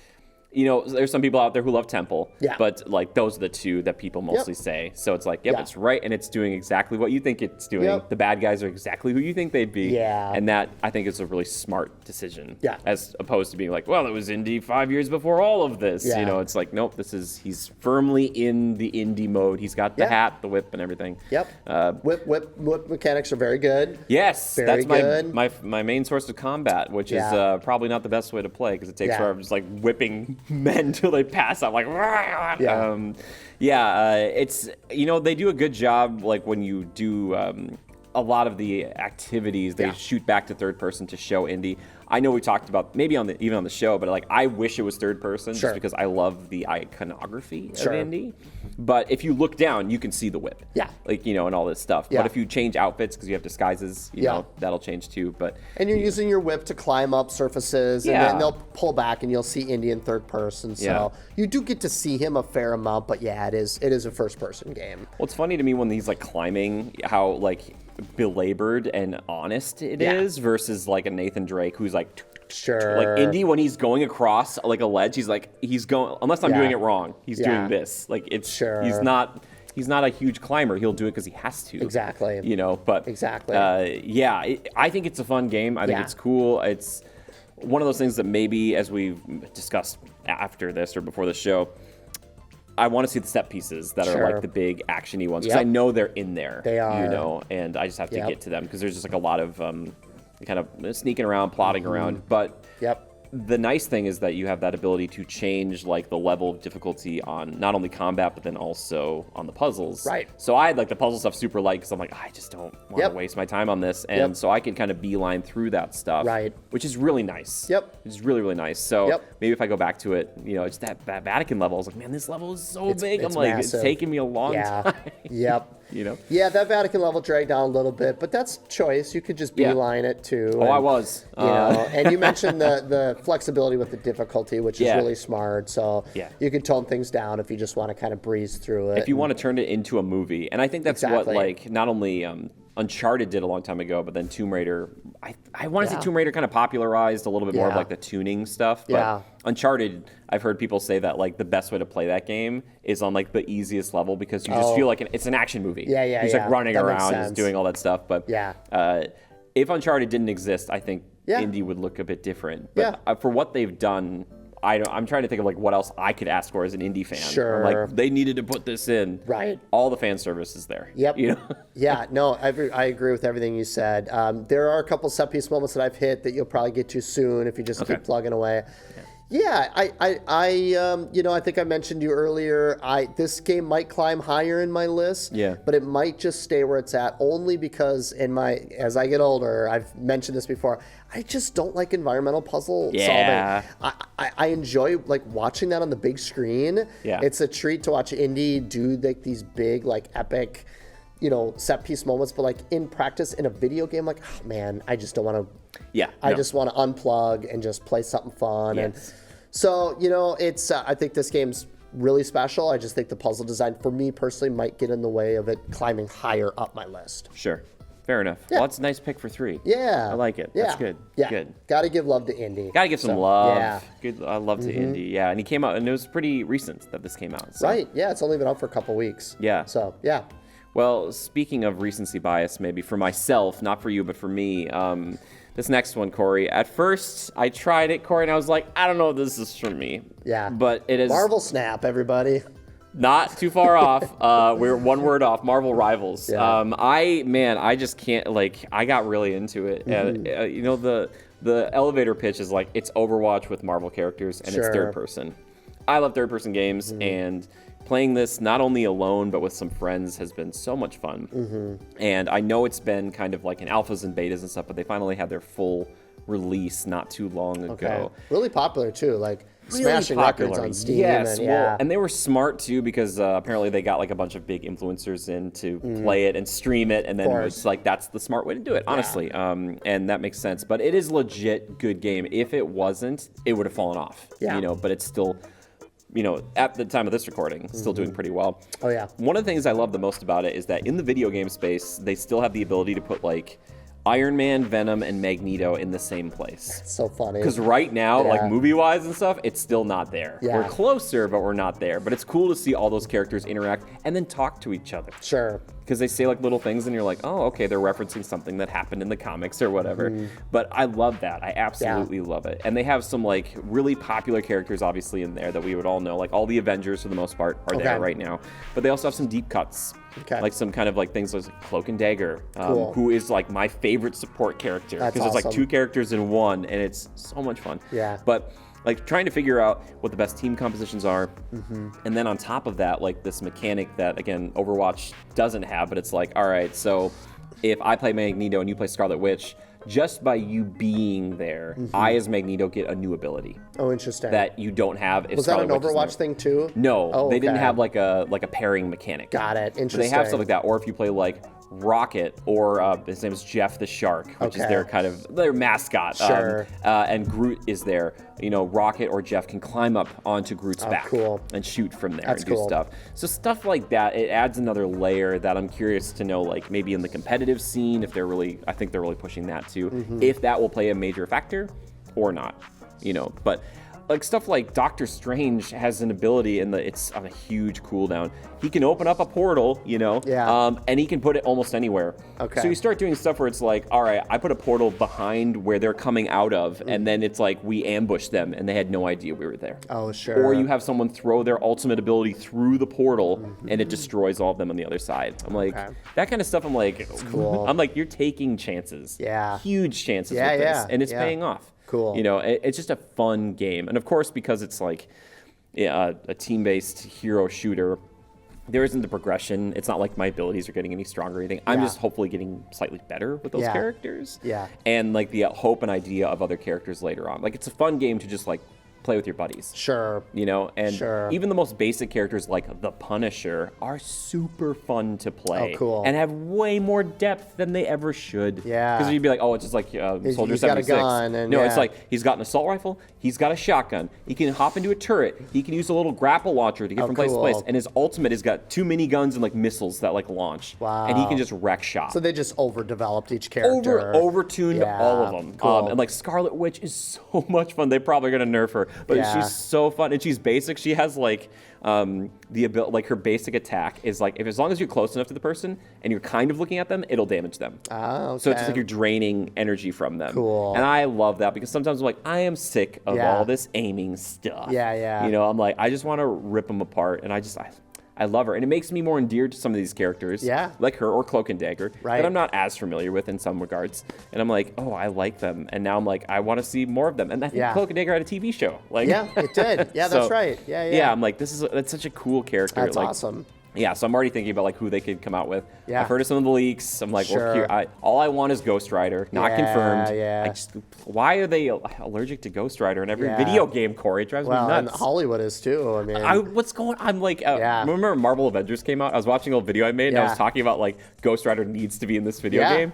there's some people out there who love Temple, but like those are the two that people mostly say. So it's like, it's right, and it's doing exactly what you think it's doing. Yep. The bad guys are exactly who you think they'd be. Yeah. And that, I think, is a really smart decision. Yeah. As opposed to being like, well, it was indie 5 years before all of this. Yeah. It's like, nope, he's firmly in the indie mode. He's got the hat, the whip, and everything. Yep. Whip mechanics are very good. Yes. Very good. My main source of combat, which is probably not the best way to play, because it takes forever just like whipping men until they pass out, like it's they do a good job, like when you do a lot of the activities they shoot back to third person to show indie. I know we talked about maybe even on the show, but like I wish it was third person just because I love the iconography of indie. But if you look down, you can see the whip. Yeah. Like, and all this stuff. Yeah. But if you change outfits because you have disguises, you know, that'll change too. And you're using your whip to climb up surfaces, and then they'll pull back and you'll see Indy in third person. So you do get to see him a fair amount, but it is a first person game. Well, it's funny to me when he's like climbing, how like belabored and honest it is versus like a Nathan Drake who's like like Indy when he's going across like a ledge, he's going unless I'm doing it wrong, he's doing this, like it's he's not he's not a huge climber. He'll do it because he has to. Exactly. You know, but exactly. I think it's a fun game. I think it's cool. It's one of those things that maybe, as we've discussed after this or before the show, I want to see the set pieces that are like the big action-y ones, because I know they're in there. They are. You know, and I just have to get to them because there's just like a lot of kind of sneaking around, plotting around. But the nice thing is that you have that ability to change like the level of difficulty on not only combat, but then also on the puzzles. Right. So I had like the puzzle stuff super light because I'm like, I just don't want to waste my time on this. And so I can kind of beeline through that stuff. Right. Which is really nice. Which is really, really nice. So maybe if I go back to it, you know, it's that Vatican level. I was like, man, this level is so big. I'm like, massive. It's taking me a long time. You know? Yeah, that Vatican level dragged down a little bit, but that's choice. You could just beeline it too. Oh, I was. You know, and you mentioned the flexibility with the difficulty, which is really smart. So you could tone things down if you just want to kind of breeze through it. If you want to turn it into a movie. And I think that's what, like, not only Uncharted did a long time ago, but then Tomb Raider, I want to say Tomb Raider kind of popularized a little bit more of like the tuning stuff. But Uncharted, I've heard people say that like the best way to play that game is on like the easiest level because you just feel like it's an action movie. He's like running around, just doing all that stuff. But if Uncharted didn't exist, I think Indy would look a bit different. But for what they've done, I'm trying to think of like what else I could ask for as an indie fan. Sure. I'm like, they needed to put this in. Right. All the fan service is there. You know? No, I agree with everything you said. There are a couple set piece moments that I've hit that you'll probably get to soon if you just keep plugging away. You know, I think I mentioned you earlier. This game might climb higher in my list. But it might just stay where it's at, only because as I get older, I've mentioned this before, I just don't like environmental puzzle solving. I enjoy like watching that on the big screen. It's a treat to watch Indy do like these big, like epic, you know, set piece moments, but like in practice in a video game, like, oh man, I just don't want to. I just want to unplug and just play something fun. And so, you know, it's I think this game's really special. I just think the puzzle design for me personally might get in the way of it climbing higher up my list. Sure. Fair enough. Well, it's a nice pick for 3. I like it. That's good. Good. Got to give love to Indy. Got to give some love. Good love to Indy. And he came out, and it was pretty recent that this came out. So. Right. Yeah, it's only been out for a couple weeks. So, Well, speaking of recency bias, maybe for myself, not for you, but for me, this next one, Corey. At first, I tried it, Corey, and I was like, I don't know if this is for me. But it is. Marvel Snap, everybody. Not too far off. We're one word off. Marvel Rivals. I just can't. Like, I got really into it. And you know, the elevator pitch is like it's Overwatch with Marvel characters, and it's third person. I love third person games, and playing this not only alone but with some friends has been so much fun. And I know it's been kind of like in alphas and betas and stuff, but they finally had their full release not too long ago. Really popular too. Like. Really smashing popular. Records on Steam. Yes, and they were smart too because apparently they got like a bunch of big influencers in to play it and stream it, and then it was like that's the smart way to do it, honestly. And that makes sense. But it is legit good game. If it wasn't, it would have fallen off. You know, but it's still, you know, at the time of this recording, still doing pretty well. One of the things I love the most about it is that in the video game space, they still have the ability to put like Iron Man, Venom, and Magneto in the same place. It's so funny. Because right now, like movie-wise and stuff, it's still not there. We're closer, but we're not there. But it's cool to see all those characters interact and then talk to each other. Because they say like little things and you're like, oh, okay, they're referencing something that happened in the comics or whatever. But I love that. I absolutely love it. And they have some like really popular characters obviously in there that we would all know. Like all the Avengers for the most part are there right now. But they also have some deep cuts. Like some kind of like things like Cloak and Dagger, who is like my favorite support character. Because there's like 2 characters in one and it's so much fun. But like trying to figure out what the best team compositions are. And then on top of that, like this mechanic that, again, Overwatch doesn't have, but it's like, all right, so if I play Magneto and you play Scarlet Witch, just by you being there, I as Magneto get a new ability. Oh, interesting. That you don't have. If was Scarlet that an Overwatch thing too? No, they didn't have like a pairing mechanic. Got it. Interesting. So they have stuff like that. Or if you play like Rocket, or his name is Jeff the Shark, which is their kind of their mascot. And Groot is there. You know, Rocket or Jeff can climb up onto Groot's back and shoot from there and do stuff. So stuff like that, it adds another layer that I'm curious to know, like maybe in the competitive scene, if they're really, I think they're really pushing that too, if that will play a major factor or not, you know. But like stuff like Doctor Strange has an ability it's on a huge cooldown. He can open up a portal, and he can put it almost anywhere. Okay. So you start doing stuff where it's like, all right, I put a portal behind where they're coming out of, and then it's like we ambush them, and they had no idea we were there. Oh, sure. Or you have someone throw their ultimate ability through the portal, and it destroys all of them on the other side. I'm like, that kind of stuff. I'm like, it's cool. I'm like, you're taking chances. Yeah. Huge chances with this, and it's paying off. Cool. It's just a fun game, and of course, because it's like a team-based hero shooter, there isn't the progression. It's not like my abilities are getting any stronger or anything. I'm just hopefully getting slightly better with those characters. Yeah. And like the hope and idea of other characters later on. Like it's a fun game to just like play with your buddies. Sure. And even the most basic characters like the Punisher are super fun to play. Oh, cool. And have way more depth than they ever should. Yeah. Because you'd be like, oh, it's just like Soldier he's 76. got a gun and no, it's like he's got an assault rifle, he's got a shotgun, he can hop into a turret, he can use a little grapple launcher to get from place to place, and his ultimate has got 2 miniguns and like missiles that like launch. Wow. And he can just wreck shop. So they just overdeveloped each character. Overtuned all of them. Cool. And like Scarlet Witch is so much fun. They're probably gonna nerf her, but she's so fun, and she's basic. She has like the ability, like her basic attack is like as long as you're close enough to the person and you're kind of looking at them, it'll damage them. Oh, okay. So it's just like you're draining energy from them. Cool. And I love that because sometimes I'm like, I am sick of all this aiming stuff. Yeah. I'm like, I just want to rip them apart, and I love her, and it makes me more endeared to some of these characters, like her or Cloak and Dagger, that I'm not as familiar with in some regards. And I'm like, oh, I like them, and now I'm like, I want to see more of them. And I think Cloak and Dagger had a TV show, like it did. Yeah, that's right. Yeah. I'm like, that's such a cool character. That's awesome. Yeah, so I'm already thinking about like who they could come out with. Yeah. I've heard of some of the leaks. I'm like, well, here, all I want is Ghost Rider, not confirmed. Yeah. Why are they allergic to Ghost Rider in every video game, Corey? It drives me nuts. And Hollywood is too. I mean, what's going on? I'm like, remember Marvel Avengers came out? I was watching a little video I made, and I was talking about like Ghost Rider needs to be in this video game.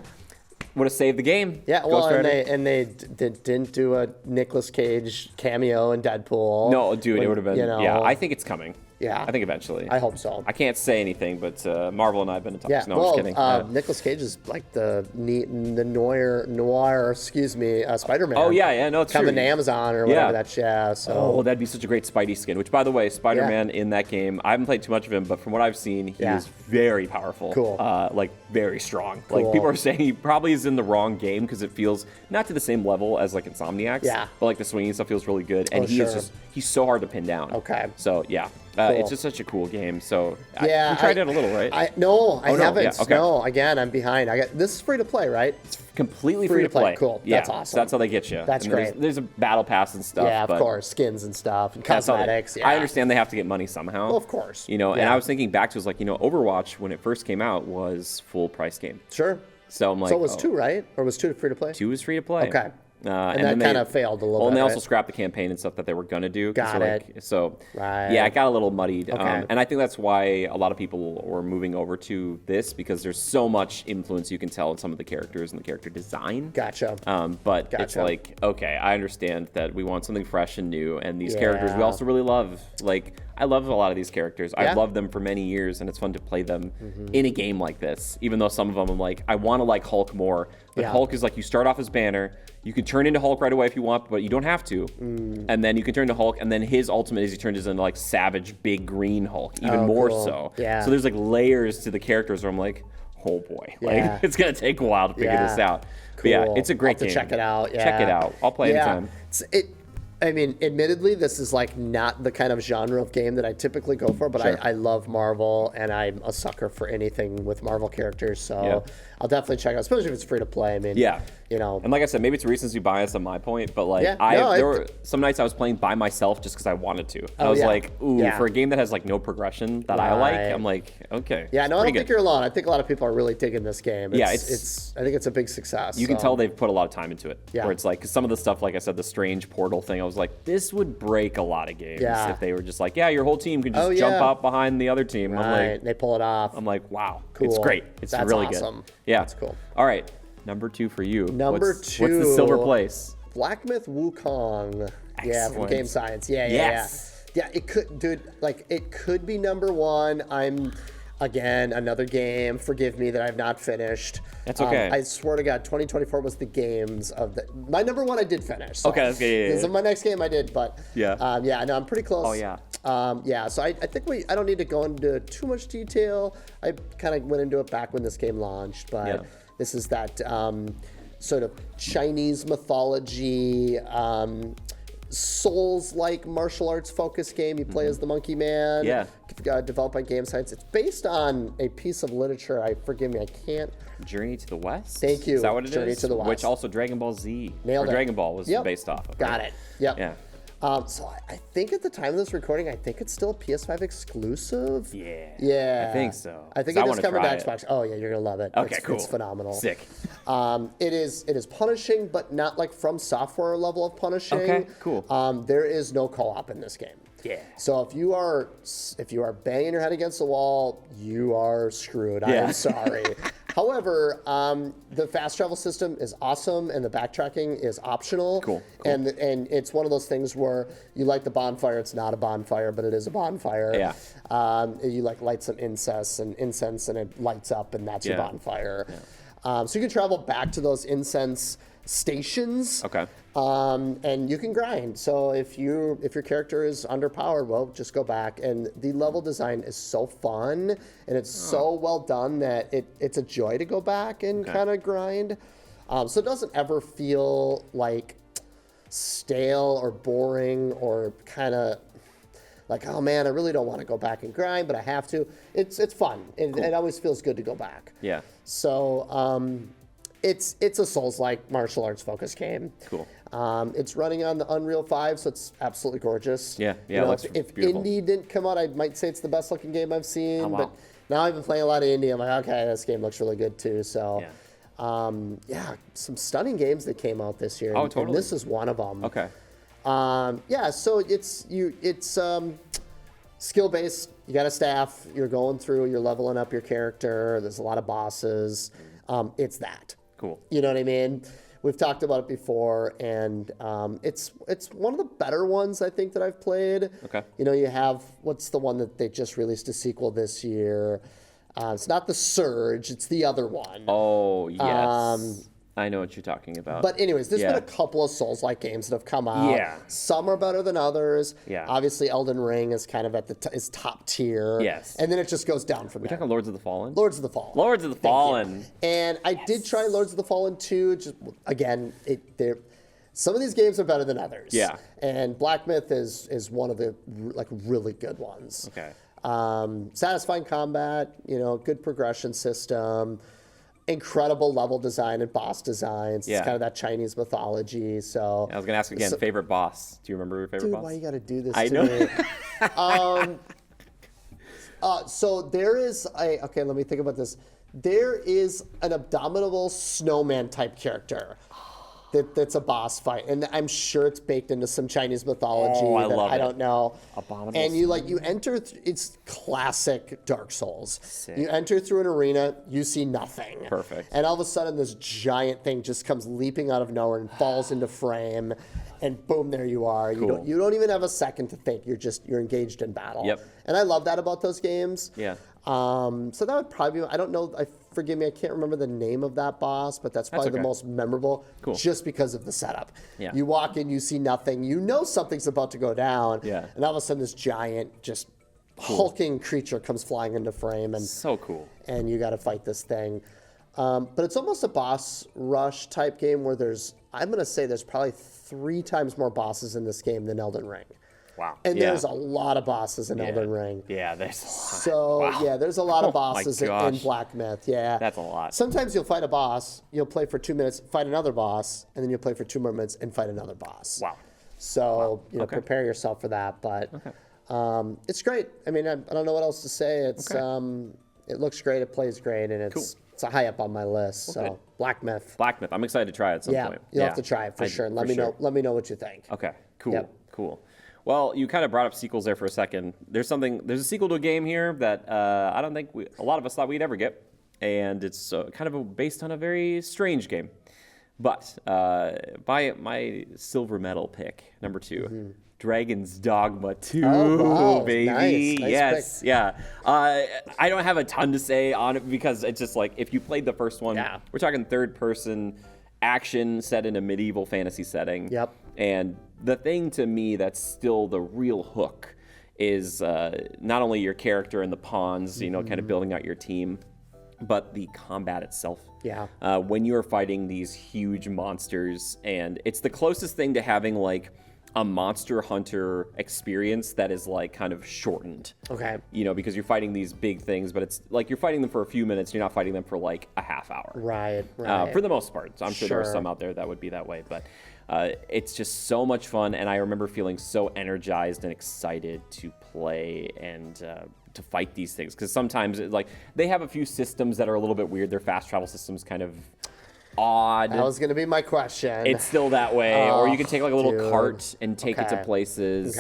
Would have saved the game. Yeah, well, and they didn't do a Nicolas Cage cameo in Deadpool. No, dude, it would have been. Yeah, I think it's coming. Yeah. I think eventually. I hope so. I can't say anything, but Marvel and I have been in talks. No, I'm just kidding. Nicolas Cage is like the noir, Spider-Man. Oh, yeah, no, it's coming true. to Amazon or whatever that's, so. Oh, that'd be such a great Spidey skin, which, by the way, Spider-Man in that game, I haven't played too much of him, but from what I've seen, he is very powerful. Cool. Like, very strong. Cool. Like, people are saying he probably is in the wrong game because it feels not to the same level as, like, Insomniac's. Yeah. But, like, the swinging stuff feels really good. And he's so hard to pin down. Okay. So, yeah. Cool. It's just such a cool game. So you tried it a little, right? I haven't. Yeah, okay. No, again, I'm behind. This is free to play, right? It's completely free to play. Cool. Yeah, that's awesome. So that's how they get you. That's great. There's a battle pass and stuff. Yeah, of course, skins and stuff and cosmetics. I understand they have to get money somehow. Well, of course. And I was thinking back to Overwatch when it first came out was full price game. Sure. So I'm like, so it was 2, right? Or was 2 free to play? 2 was free to play. Okay. And that kind of failed a little bit. Well, and they also scrapped the campaign and stuff that they were going to do. Got it. So, right. Yeah, it got a little muddied. Okay. And I think that's why a lot of people were moving over to this because there's so much influence you can tell in some of the characters and the character design. Gotcha. But it's like, okay, I understand that we want something fresh and new. And these characters we also really love. Like, I love a lot of these characters. I've loved them for many years, and it's fun to play them in a game like this. Even though some of them I'm like, I want to like Hulk more. But Hulk is like, you start off as Banner. You can turn into Hulk right away if you want, but you don't have to. And then you can turn to Hulk, and then his ultimate is he turns into like savage, big green Hulk, even more so. Yeah. So there's like layers to the characters where I'm like, oh boy, like it's gonna take a while to figure this out. Cool. But yeah, it's a great game. Check it out. Yeah. Check it out. I'll play anytime. I mean, admittedly, this is like not the kind of genre of game that I typically go for, but I love Marvel, and I'm a sucker for anything with Marvel characters. So I'll definitely check it out, especially if it's free to play. I mean, And like I said, maybe it's recency bias on my point, but like there were some nights I was playing by myself just because I wanted to. I was like, ooh, for a game that has like no progression that I like, I'm like, okay. Yeah, no, I don't think you're alone. I think a lot of people are really digging this game. I think it's a big success. You can tell they've put a lot of time into it. Yeah. Where it's like, cause some of the stuff, like I said, the strange portal thing, I was like, this would break a lot of games if they were just like, your whole team could just jump up behind the other team. Right. I'm like, they pull it off. I'm like, wow, cool. It's great. It's really awesome. good. Yeah, that's cool. All right, number 2 for you. What's 2. What's the silver place? Black Myth Wukong. Excellent. Yeah, from Game Science. Yeah, it could, dude. Like, it could be number 1. Again, another game. Forgive me that I've not finished. That's okay. I swear to God, 2024 was the games of the. My number one, I did finish. So okay, that's good. Yeah, this is my next game I did, but yeah, no, I'm pretty close. Oh yeah. So I think I don't need to go into too much detail. I kind of went into it back when this game launched, but this is that sort of Chinese mythology. Souls-like martial arts focused game. You play as the Monkey Man. Yeah. Developed by Game Science. It's based on a piece of literature. Forgive me, I can't. Journey to the West. Thank you. Is that what it is? Journey to the West. Which also Dragon Ball Z. Nailed it. Dragon Ball was based off of. Got it. Yep. Yeah. So I think at the time of this recording, I think it's still a PS5 exclusive. Yeah. Yeah. I think so. I think it is coming to Xbox. Oh yeah, you're gonna love it. Okay, cool. It's phenomenal. Sick. It is punishing, but not like From Software level of punishing. Okay, cool. There is no co-op in this game. Yeah. So if you are banging your head against the wall, you are screwed. I am sorry. However, the fast travel system is awesome, and the backtracking is optional. Cool. And it's one of those things where you light the bonfire. It's not a bonfire, but it is a bonfire. Yeah. You light some incense, and it lights up, and that's your bonfire. Yeah. So you can travel back to those incense stations. Okay. And you can grind. So if your character is underpowered, well, just go back. And the level design is so fun, and it's so well done that it's a joy to go back and kind of grind. So it doesn't ever feel like stale or boring or kind of like, oh man, I really don't want to go back and grind, but I have to. It's fun, and it always feels good to go back. Yeah. So it's a Souls-like martial arts focused game. Cool. It's running on the Unreal 5, so it's absolutely gorgeous. Yeah, You know, it looks if beautiful. Indie didn't come out, I might say it's the best looking game I've seen. Oh, wow. But now I've been playing a lot of Indie. I'm like, okay, this game looks really good too. So, some stunning games that came out this year. Oh, and totally. this is one of them. Okay. So it's skill based. You got a staff. You're going through. You're leveling up your character. There's a lot of bosses. It's that. Cool. You know what I mean? We've talked about it before, and it's one of the better ones I think that I've played. Okay. You know, you have what's the one that they just released a sequel this year? It's not the Surge; it's the other one. Oh yes. I know what you're talking about. But anyways, there's been a couple of Souls-like games that have come out. Yeah. Some are better than others. Yeah. Obviously, Elden Ring is kind of at is top tier. Yes. And then it just goes down from there. We're talking Lords of the Fallen? Lords of the Fallen. Lords of the Fallen. And I did try Lords of the Fallen 2. Just again, some of these games are better than others. Yeah. And Black Myth is one of the really good ones. Okay. Satisfying combat, good progression system, incredible level design and boss designs. Yeah. It's kind of that Chinese mythology. So I was gonna ask again, favorite boss. Do you remember your favorite boss? why you got to do this I to know. me? So there is okay, let me think about this. There is an abominable snowman type character that's a boss fight, and I'm sure it's baked into some Chinese mythology I don't know. Abominable. And you enter. It's classic Dark Souls. Sick. You enter through an arena, you see nothing. Perfect. And all of a sudden, this giant thing just comes leaping out of nowhere and falls into frame, and boom, there you are. Cool. You don't even have a second to think. You're engaged in battle. Yep. And I love that about those games. Yeah. So that would probably be, I don't know, forgive me, I can't remember the name of that boss, but that's probably the most memorable just because of the setup. Yeah. You walk in, you see nothing, you know something's about to go down, and all of a sudden this giant, just hulking creature comes flying into frame. And so cool. And you got to fight this thing. But it's almost a boss rush type game where I'm going to say there's probably 3 times more bosses in this game than Elden Ring. Wow. And there's a lot of bosses in Elden Ring. Yeah, there's a lot. So, there's a lot of bosses in Black Myth. Yeah. That's a lot. Sometimes you'll fight a boss, you'll play for 2 minutes, fight another boss, and then you'll play for 2 more minutes and fight another boss. Wow. So, prepare yourself for that. But it's great. I mean, I don't know what else to say. It's it looks great, it plays great, and it's a high up on my list. So, good. Black Myth. Black Myth. I'm excited to try it at some point. You'll have to try it for sure. And let me know what you think. Okay. Cool. Yep. Cool. Well, you kind of brought up sequels there for a second. There's a sequel to a game here that I don't think a lot of us thought we'd ever get, and it's kind of based on a very strange game. But by my silver medal pick, number 2, Dragon's Dogma 2, Oh, wow. baby. Nice Yes, pick. yeah. I don't have a ton to say on it because it's just like if you played the first one, we're talking third-person action set in a medieval fantasy setting. Yep. And the thing to me that's still the real hook is not only your character and the pawns, you know, kind of building out your team, but the combat itself. Yeah. When you're fighting these huge monsters, and it's the closest thing to having like a Monster Hunter experience that is like kind of shortened. Okay. You know, because you're fighting these big things, but it's like you're fighting them for a few minutes. You're not fighting them for like a half hour. Right. For the most part. So I'm sure there are some out there that would be that way, but it's just so much fun. And I remember feeling so energized and excited to play and to fight these things. Because sometimes like they have a few systems that are a little bit weird. Their fast travel systems kind of odd. That was going to be my question. It's still that way. Or you can take like a little cart and take it to Okay. places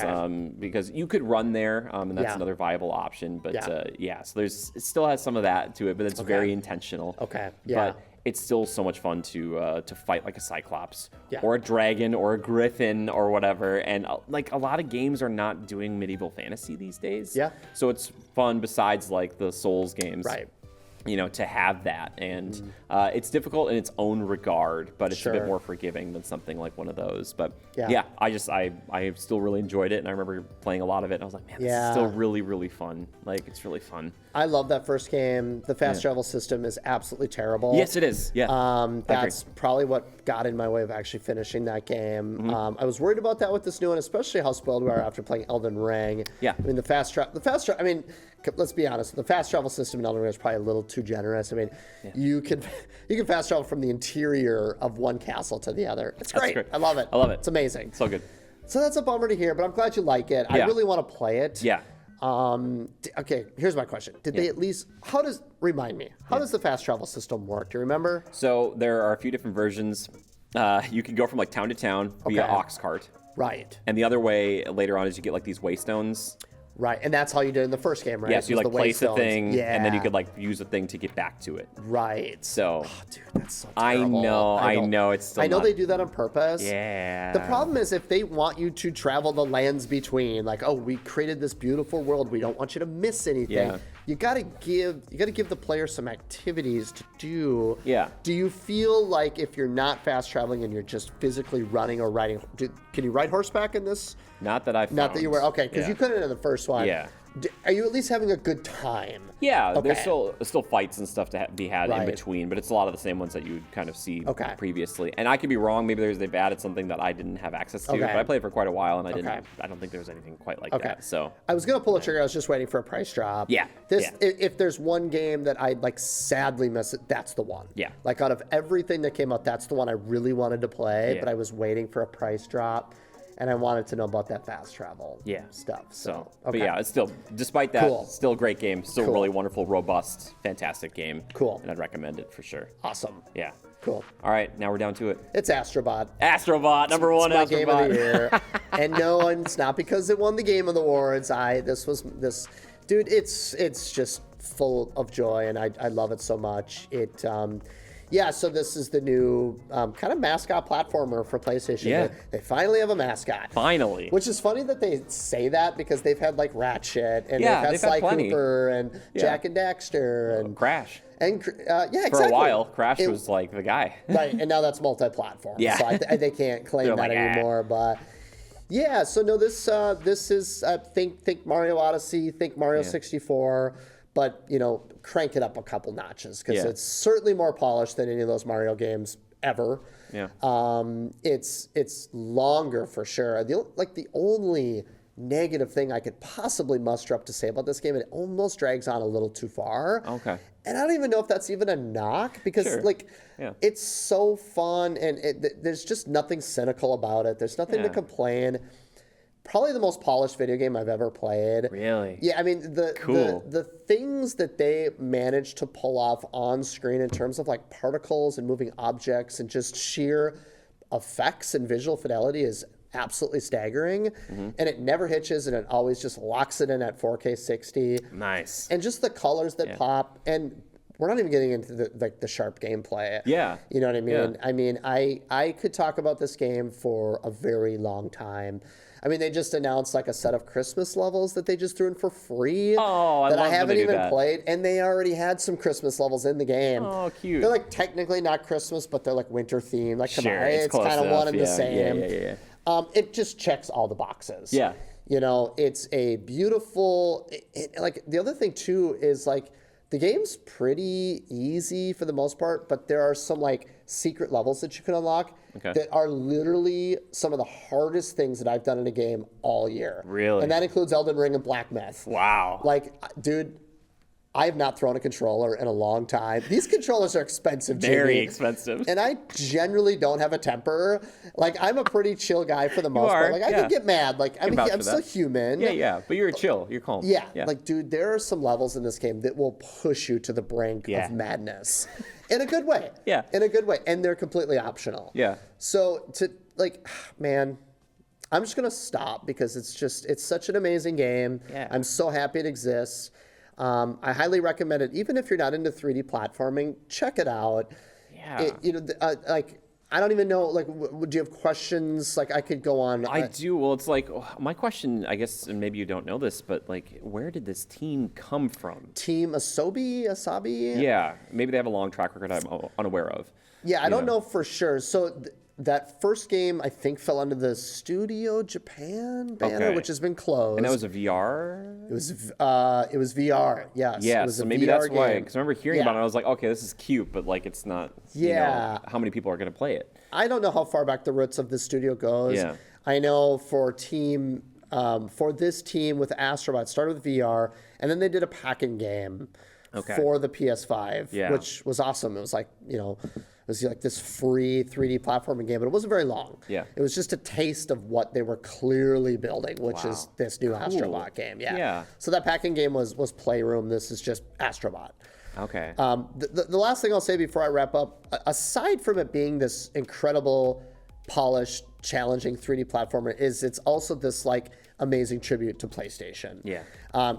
because you could run there, and that's Yeah. another viable option. But Yeah. so it still has some of that to it, but it's very intentional. Okay, yeah. But it's still so much fun to fight like a Cyclops Yeah. or a dragon or a griffin or whatever. And like a lot of games are not doing medieval fantasy these days. Yeah. So it's fun besides like the Souls games. Right. You know, to have that. And it's difficult in its own regard, but it's a bit Sure. more forgiving than something like one of those. But Yeah. I still really enjoyed it. And I remember playing a lot of it. And I was like, man, this is still really, really fun. Like, it's really fun. I love that first game. The fast travel system is absolutely terrible. Yes, it is. Yeah. That's probably what got in my way of actually finishing that game. I was worried about that with this new one, especially how spoiled we are after playing Elden Ring. Yeah. I mean, the fast travel, I mean, let's be honest, the fast travel system in Elden Ring is probably a little too generous. I mean, you can fast travel from the interior of one castle to the other. It's great. great. I love it. I love it. It's amazing. So good. So that's a bummer to hear, but I'm glad you like it. I really want to play it. Yeah. Okay, here's my question. Did they at least, remind me, how does the fast travel system work? Do you remember? So there are a few different versions. You can go from like town to town via ox cart. Right. And the other way later on is you get like these waystones. Right, and that's how you did in the first game, right? Yeah, so you Was like the place a waystones. thing, and then you could like use a thing to get back to it. Right. So, Dude, that's so I terrible. know, it's still I know not- they do that on purpose. Yeah. The problem is if they want you to travel the lands between, like, oh, we created this beautiful world, we don't want you to miss anything. Yeah. You gotta give the player some activities to do. Yeah. Do you feel like if you're not fast traveling and you're just physically running or riding, can you ride horseback in this? Not that I found. Not that you were okay, because Yeah. you couldn't in the first one. Yeah. Are you at least having a good time? Yeah, Okay. there's still fights and stuff to be had in Right. between, but it's a lot of the same ones that you kind of see Okay. previously. And I could be wrong. Maybe they've added something that I didn't have access to. Okay. But I played for quite a while, and I Okay. don't think there was anything quite like Okay. that. So I was gonna pull a trigger. I was just waiting for a price drop. Yeah, This, yeah. if there's one game that I like sadly miss it, that's the one. Yeah. Like out of everything that came out, that's the one I really wanted to play, Yeah. but I was waiting for a price drop, and I wanted to know about that fast travel. Stuff. So, okay. but yeah, it's still, despite that, Cool. still a great game. Still Cool. really wonderful, robust, fantastic game. Cool. And I'd recommend it for sure. Awesome. Yeah. Cool. All right, now we're down to it. It's Astrobot. Astrobot, number one. It's my game of the Astrobot. year. And no, it's not because it won the Game of the Awards. Dude, it's just full of joy, and I love it so much. So this is the new kind of mascot platformer for PlayStation. Yeah. They finally have a mascot. Finally. Which is funny that they say that because they've had like Ratchet and Yeah, they've had they've had Sly plenty. Cooper and Jack and Daxter and Crash. exactly. For a while, Crash was like the guy. Right, and now that's multi-platform. Yeah. So they can't claim They're that like, anymore. But yeah, so no, this is think Mario Odyssey, think Mario 64, but crank it up a couple notches because Yeah. it's certainly more polished than any of those Mario games ever. Yeah. It's longer for sure. The only negative thing I could possibly muster up to say about this game, it almost drags on a little too far. Okay. And I don't even know if that's even a knock because Sure. Yeah. it's so fun and there's just nothing cynical about it. There's nothing to Yeah. complain. Probably the most polished video game I've ever played. Really? Yeah, I mean Cool. the things that they managed to pull off on screen in terms of like particles and moving objects and just sheer effects and visual fidelity is absolutely staggering. And it never hitches and it always just locks it in at 4K 60. Nice. And just the colors that pop and we're not even getting into the sharp gameplay. Yeah. You know what I mean? Yeah. I mean, I could talk about this game for a very long time. I mean, they just announced like a set of Christmas levels that they just threw in for free. Oh, I that love I when haven't they do even that. played, and they already had some Christmas levels in the game. Oh, cute. They're like technically not Christmas, but they're like winter themed. Like, come Sure, on, it's close kind of enough. one and the same. Yeah. It just checks all the boxes. Yeah. You know, it's a beautiful. Like the other thing too is like the game's pretty easy for the most part, but there are some like secret levels that you can unlock that are literally some of the hardest things that I've done in a game all year. Really? And that includes Elden Ring and Black Myth. Wow. Like, dude, I have not thrown a controller in a long time. These controllers are expensive, Jimmy. Very expensive. And I generally don't have a temper. Like, I'm a pretty chill guy for the most part. Like, I can get mad. Like, I mean, I'm still human. Yeah. But you're chill. You're calm. Yeah. Like, dude, there are some levels in this game that will push you to the brink of madness. In a good way. Yeah. In a good way. And they're completely optional. Yeah. So, like, man, I'm just going to stop because it's such an amazing game. Yeah. I'm so happy it exists. I highly recommend it. Even if you're not into 3D platforming, check it out. Yeah. Like, I don't even know, like, do you have questions? Like, I could go on. I do. Well, it's like, my question, I guess, and maybe you don't know this, but like, where did this team come from? Team Asabi? Yeah. Maybe they have a long track record I'm unaware of. Yeah, I don't know for sure. So that first game, I think, fell under the Studio Japan banner, which has been closed. And that was a VR? It was VR, yes. Yeah, it was so a maybe VR that's why. game. Because I remember hearing about it, I was like, okay, this is cute, but like, it's not. Yeah. How many people are going to play it? I don't know how far back the roots of the studio goes. Yeah. I know for this team with Astrobot, started with VR, and then they did a packing game for the PS5, which was awesome. It was like, it was like this free 3D platforming game, but it wasn't very long. Yeah. It was just a taste of what they were clearly building, which is this new Astrobot game. Yeah. So that packing game was Playroom. This is just Astrobot. Okay. The last thing I'll say before I wrap up, aside from it being this incredible, polished, challenging 3D platformer, is it's also this like amazing tribute to PlayStation. Yeah.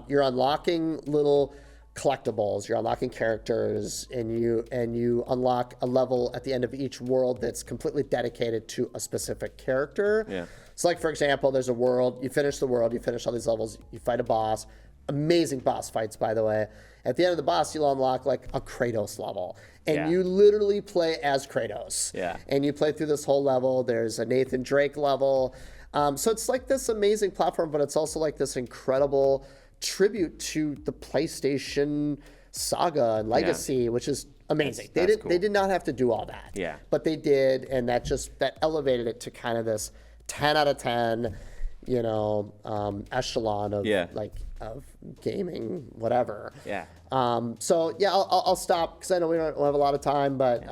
You're unlocking little collectibles, you're unlocking characters, and you unlock a level at the end of each world that's completely dedicated to a specific character. Yeah. So like, for example, there's a world, you finish the world, you finish all these levels, you fight a boss, amazing boss fights, by the way. At the end of the boss, you'll unlock like a Kratos level, and you literally play as Kratos. Yeah. And you play through this whole level. There's a Nathan Drake level. So it's like this amazing platform, but it's also like this incredible tribute to the PlayStation saga and legacy, which is amazing. They did not have to do all that. Yeah. But they did, and that elevated it to kind of this 10 out of 10, echelon of of gaming, whatever. Yeah. So yeah, I'll stop because I know we don't have a lot of time, but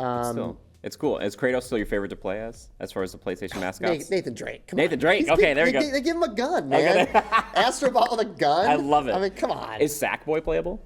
it's cool. Is Kratos still your favorite to play as far as the PlayStation mascots? Nathan Drake. Come Nathan on. Drake. Okay, there you go. They give him a gun, man. Astrobot with a gun. I love it. I mean, come on. Is Sackboy playable?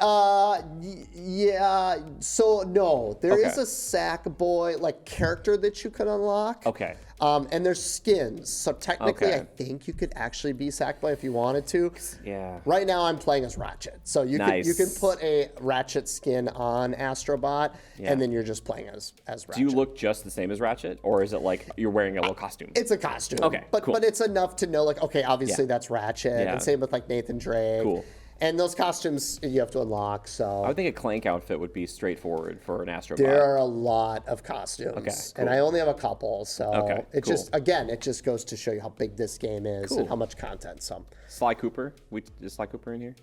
Yeah. So no, there is a Sackboy like character that you can unlock. Okay. And there's skins. So technically, I think you could actually be Sackboy if you wanted to. Yeah. Right now, I'm playing as Ratchet. So you can put a Ratchet skin on Astrobot, and then you're just playing as Ratchet. Do you look just the same as Ratchet, or is it like you're wearing a little costume? It's a costume. Okay. But cool. but it's enough to know like, okay, obviously that's Ratchet. Yeah. And same with like Nathan Drake. Cool. And those costumes you have to unlock. So I would think a Clank outfit would be straightforward for an Astrobot. there are a lot of costumes. Okay, And cool. I only have a couple. So it cool. it just goes to show you how big this game is and how much content. So Sly Cooper? Is Sly Cooper in here?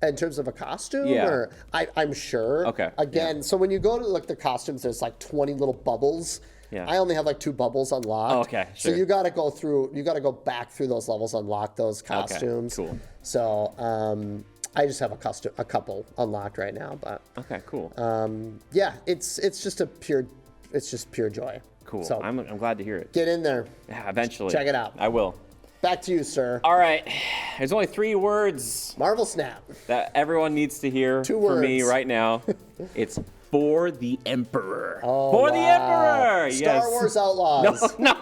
in terms of a costume, Yeah. or I'm sure. Okay, Again, so when you go to like the costumes, there's like 20 little bubbles. Yeah. I only have like 2 bubbles unlocked. Oh, okay, So sure. you got to go back through those levels, unlock those costumes. cool. So I just have a couple unlocked right now, but Okay, cool. yeah, it's just pure joy. Cool. So I'm glad to hear it. get in there. Yeah, eventually. Check it out. I will. Back to you, sir. All right. There's only 3 words Marvel Snap. that everyone needs to hear 2 from me words. right now. It's for the Emperor. Oh, for the wow. Emperor. Star Yes. Wars Outlaws. No,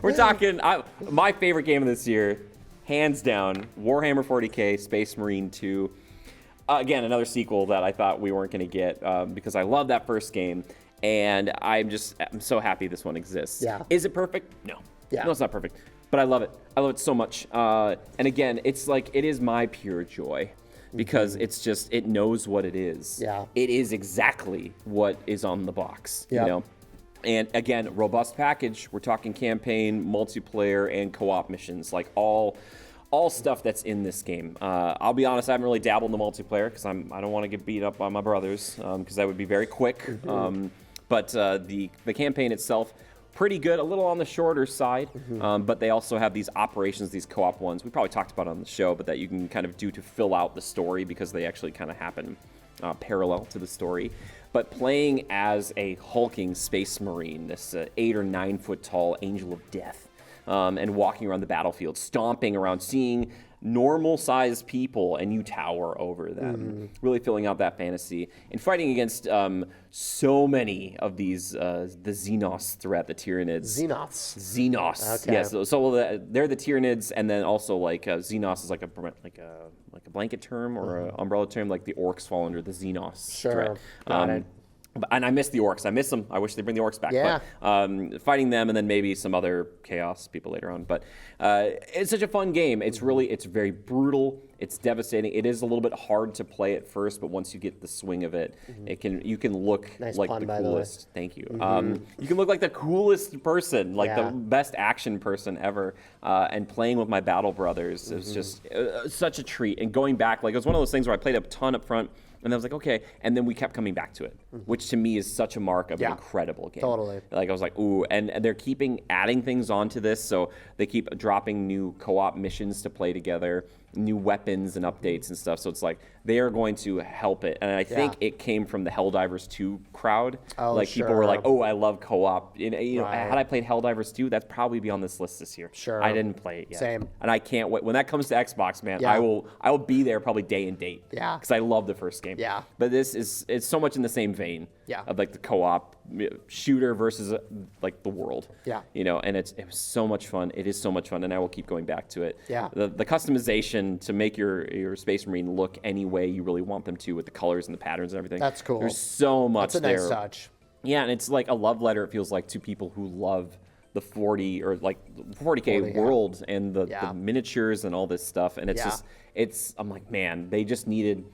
we're talking. My favorite game of this year, hands down, Warhammer 40K Space Marine 2. again, another sequel that I thought we weren't going to get because I love that first game, and I'm so happy this one exists. Yeah. Is it perfect? No. Yeah. No, it's not perfect, but I love it. I love it so much. And again, it's like it is my pure joy because it's just it knows what it is. Yeah. It is exactly what is on the box. Yep. You know. And again, robust package. We're talking campaign, multiplayer, and co-op missions, like all stuff that's in this game. I'll be honest, I haven't really dabbled in the multiplayer because I don't want to get beat up by my brothers because that would be very quick. But the campaign itself, pretty good, a little on the shorter side. But they also have these operations, these co-op ones. We probably talked about it on the show, but that you can kind of do to fill out the story because they actually kind of happen parallel to the story. But playing as a hulking space marine, this 8 or 9 foot tall angel of death, and walking around the battlefield, stomping around, seeing normal-sized people, and you tower over them, really filling out that fantasy, and fighting against so many of these the Xenos threat, the Tyranids. Xenos. Okay. Yes. So they're the Tyranids, and then also like Xenos is like a blanket term or an umbrella term, like the orcs fall under the Xenos threat. Got it. And I miss the orcs. I miss them. I wish they'd bring the orcs back. Yeah. But fighting them and then maybe some other chaos people later on. But it's such a fun game. It's very brutal. It's devastating. It is a little bit hard to play at first, but once you get the swing of it, you can look Nice like pun, the by the way. coolest. Thank you. You can look like the coolest person, like the best action person ever. And playing with my battle brothers is just such a treat. And going back, like it was one of those things where I played a ton up front. And I was like, okay. And then we kept coming back to it, which to me is such a mark of an incredible game. Totally. Like I was like, ooh. And they're adding things onto this. So they keep dropping new co-op missions to play together, new weapons and updates and stuff. So it's like they are going to help it. And I think it came from the Helldivers 2 crowd. Oh, like people were like, oh, I love co-op. You know, had I played Helldivers 2, that's probably be on this list this year. Sure. I didn't play it yet. Same. And I can't wait. When that comes to Xbox, man, I will be there probably day and date. Yeah. Because I love the first game. Yeah. But it's so much in the same vein. Yeah. Of like the co-op shooter versus like the world. Yeah. You know, and it was so much fun. It is so much fun, and I will keep going back to it. Yeah. The customization to make your Space Marine look any way you really want them to with the colors and the patterns and everything. That's cool. There's so much That's a there. nice touch. Yeah, and it's like a love letter, it feels like, to people who love the 40 or like 40K world and the miniatures and all this stuff. And it's I'm like, man, they just need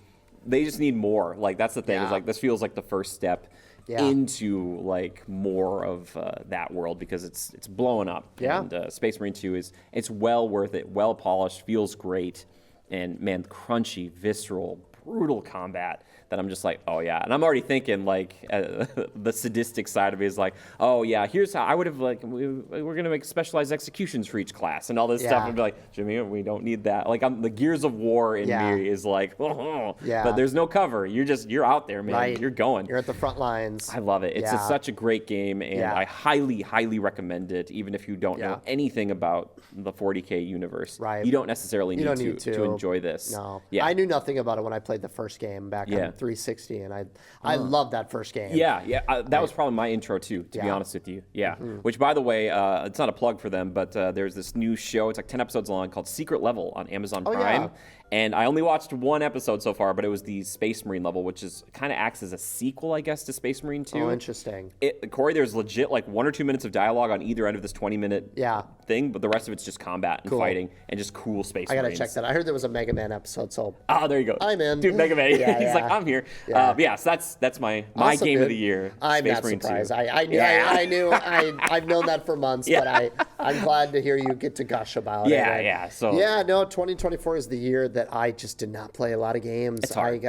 more. Like that's the thing. Is like this feels like the first step into like more of that world because it's blowing up. Yeah. And Space Marine 2 it's well worth it, well polished, feels great, and man, crunchy, visceral, brutal combat that I'm just like, oh yeah. And I'm already thinking like the sadistic side of me is like, oh yeah, here's how I would have like, we're going to make specialized executions for each class and all this stuff. And be like, Jimmy, we don't need that. Like the Gears of War in me is like, but there's no cover. You're out there, man. Right. You're going. You're at the front lines. I love it. It's such a great game, and I highly, highly recommend it, even if you don't know anything about the 40K universe. Right. You don't necessarily need to enjoy this. No. Yeah. I knew nothing about it when I played the first game back on 360, and I loved that first game. Yeah. That was probably my intro too, to be honest with you. Yeah. Which, by the way, it's not a plug for them, but there's this new show. It's like 10 episodes long called Secret Level on Amazon Prime. Yeah. And I only watched one episode so far, but it was the Space Marine level, which is kind of acts as a sequel, I guess, to Space Marine 2. Oh, interesting. Corey, there's legit like 1 or 2 minutes of dialogue on either end of this 20-minute thing, but the rest of it's just combat and fighting and just cool Space Marines. I gotta check that. I heard there was a Mega Man episode, so there you go. I'm in. Dude, Mega Man. He's like, I'm here. Yeah. So that's my Awesome, game dude. of the year. I'm Space not Marine surprised. 2. I knew. I've known that for months, but I'm glad to hear you get to gush about it. Yeah. So 2024 is the year that I just did not play a lot of games. It's hard.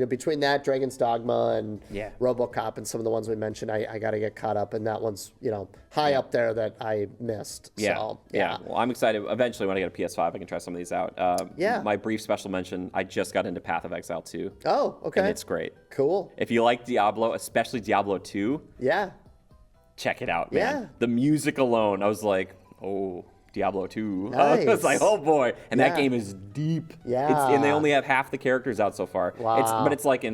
Between that, Dragon's Dogma, and Yeah. RoboCop, and some of the ones we mentioned, I got to get caught up, and that one's high up there that I missed. Yeah. So, Well, I'm excited. Eventually, when I get a PS5, I can try some of these out. My brief special mention, I just got into Path of Exile 2. Oh, okay. And it's great. Cool. If you like Diablo, especially Diablo 2, Yeah. check it out, man. Yeah. The music alone, I was like, oh, Diablo 2. Nice. It's like, oh boy. And that Yeah. game is deep. Yeah. And they only have half the characters out so far. Wow. But it's like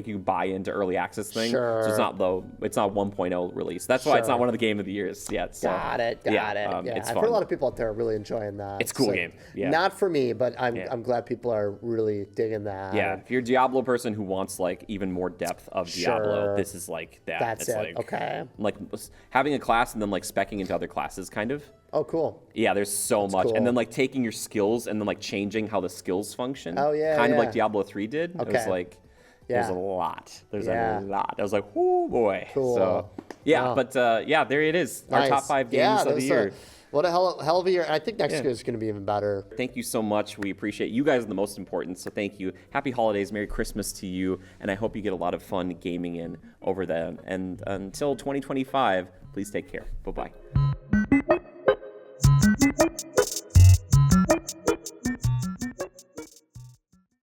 you buy into early access thing. Sure. So it's not 1.0 release. That's why it's not one of the game of the years yet. So, Got it. Yeah, it's I've fun. heard a lot of people out there are really enjoying that. It's a cool game. Yeah. Not for me, but I'm glad people are really digging that. Yeah, if you're a Diablo person who wants like even more depth of Diablo, Sure. this is like that. That's it's it. Like, Okay. Like having a class and then like specking into other classes, kind of. Oh, cool. Yeah, there's so much, cool. and then like taking your skills and then like changing how the skills function. Oh, yeah, kind of yeah. like Diablo 3 did. It was Okay. like there's Yeah. a lot. There's Yeah. a lot. I was like, oh boy. Cool. So yeah, Wow. but there it is. Our Nice. top 5 games of the there's year. What a hell of a year. I think next year is going to be even better. Thank you so much. We appreciate you guys are the most important. So thank you. Happy holidays. Merry Christmas to you. And I hope you get a lot of fun gaming in over them. And until 2025, please take care. Bye-bye.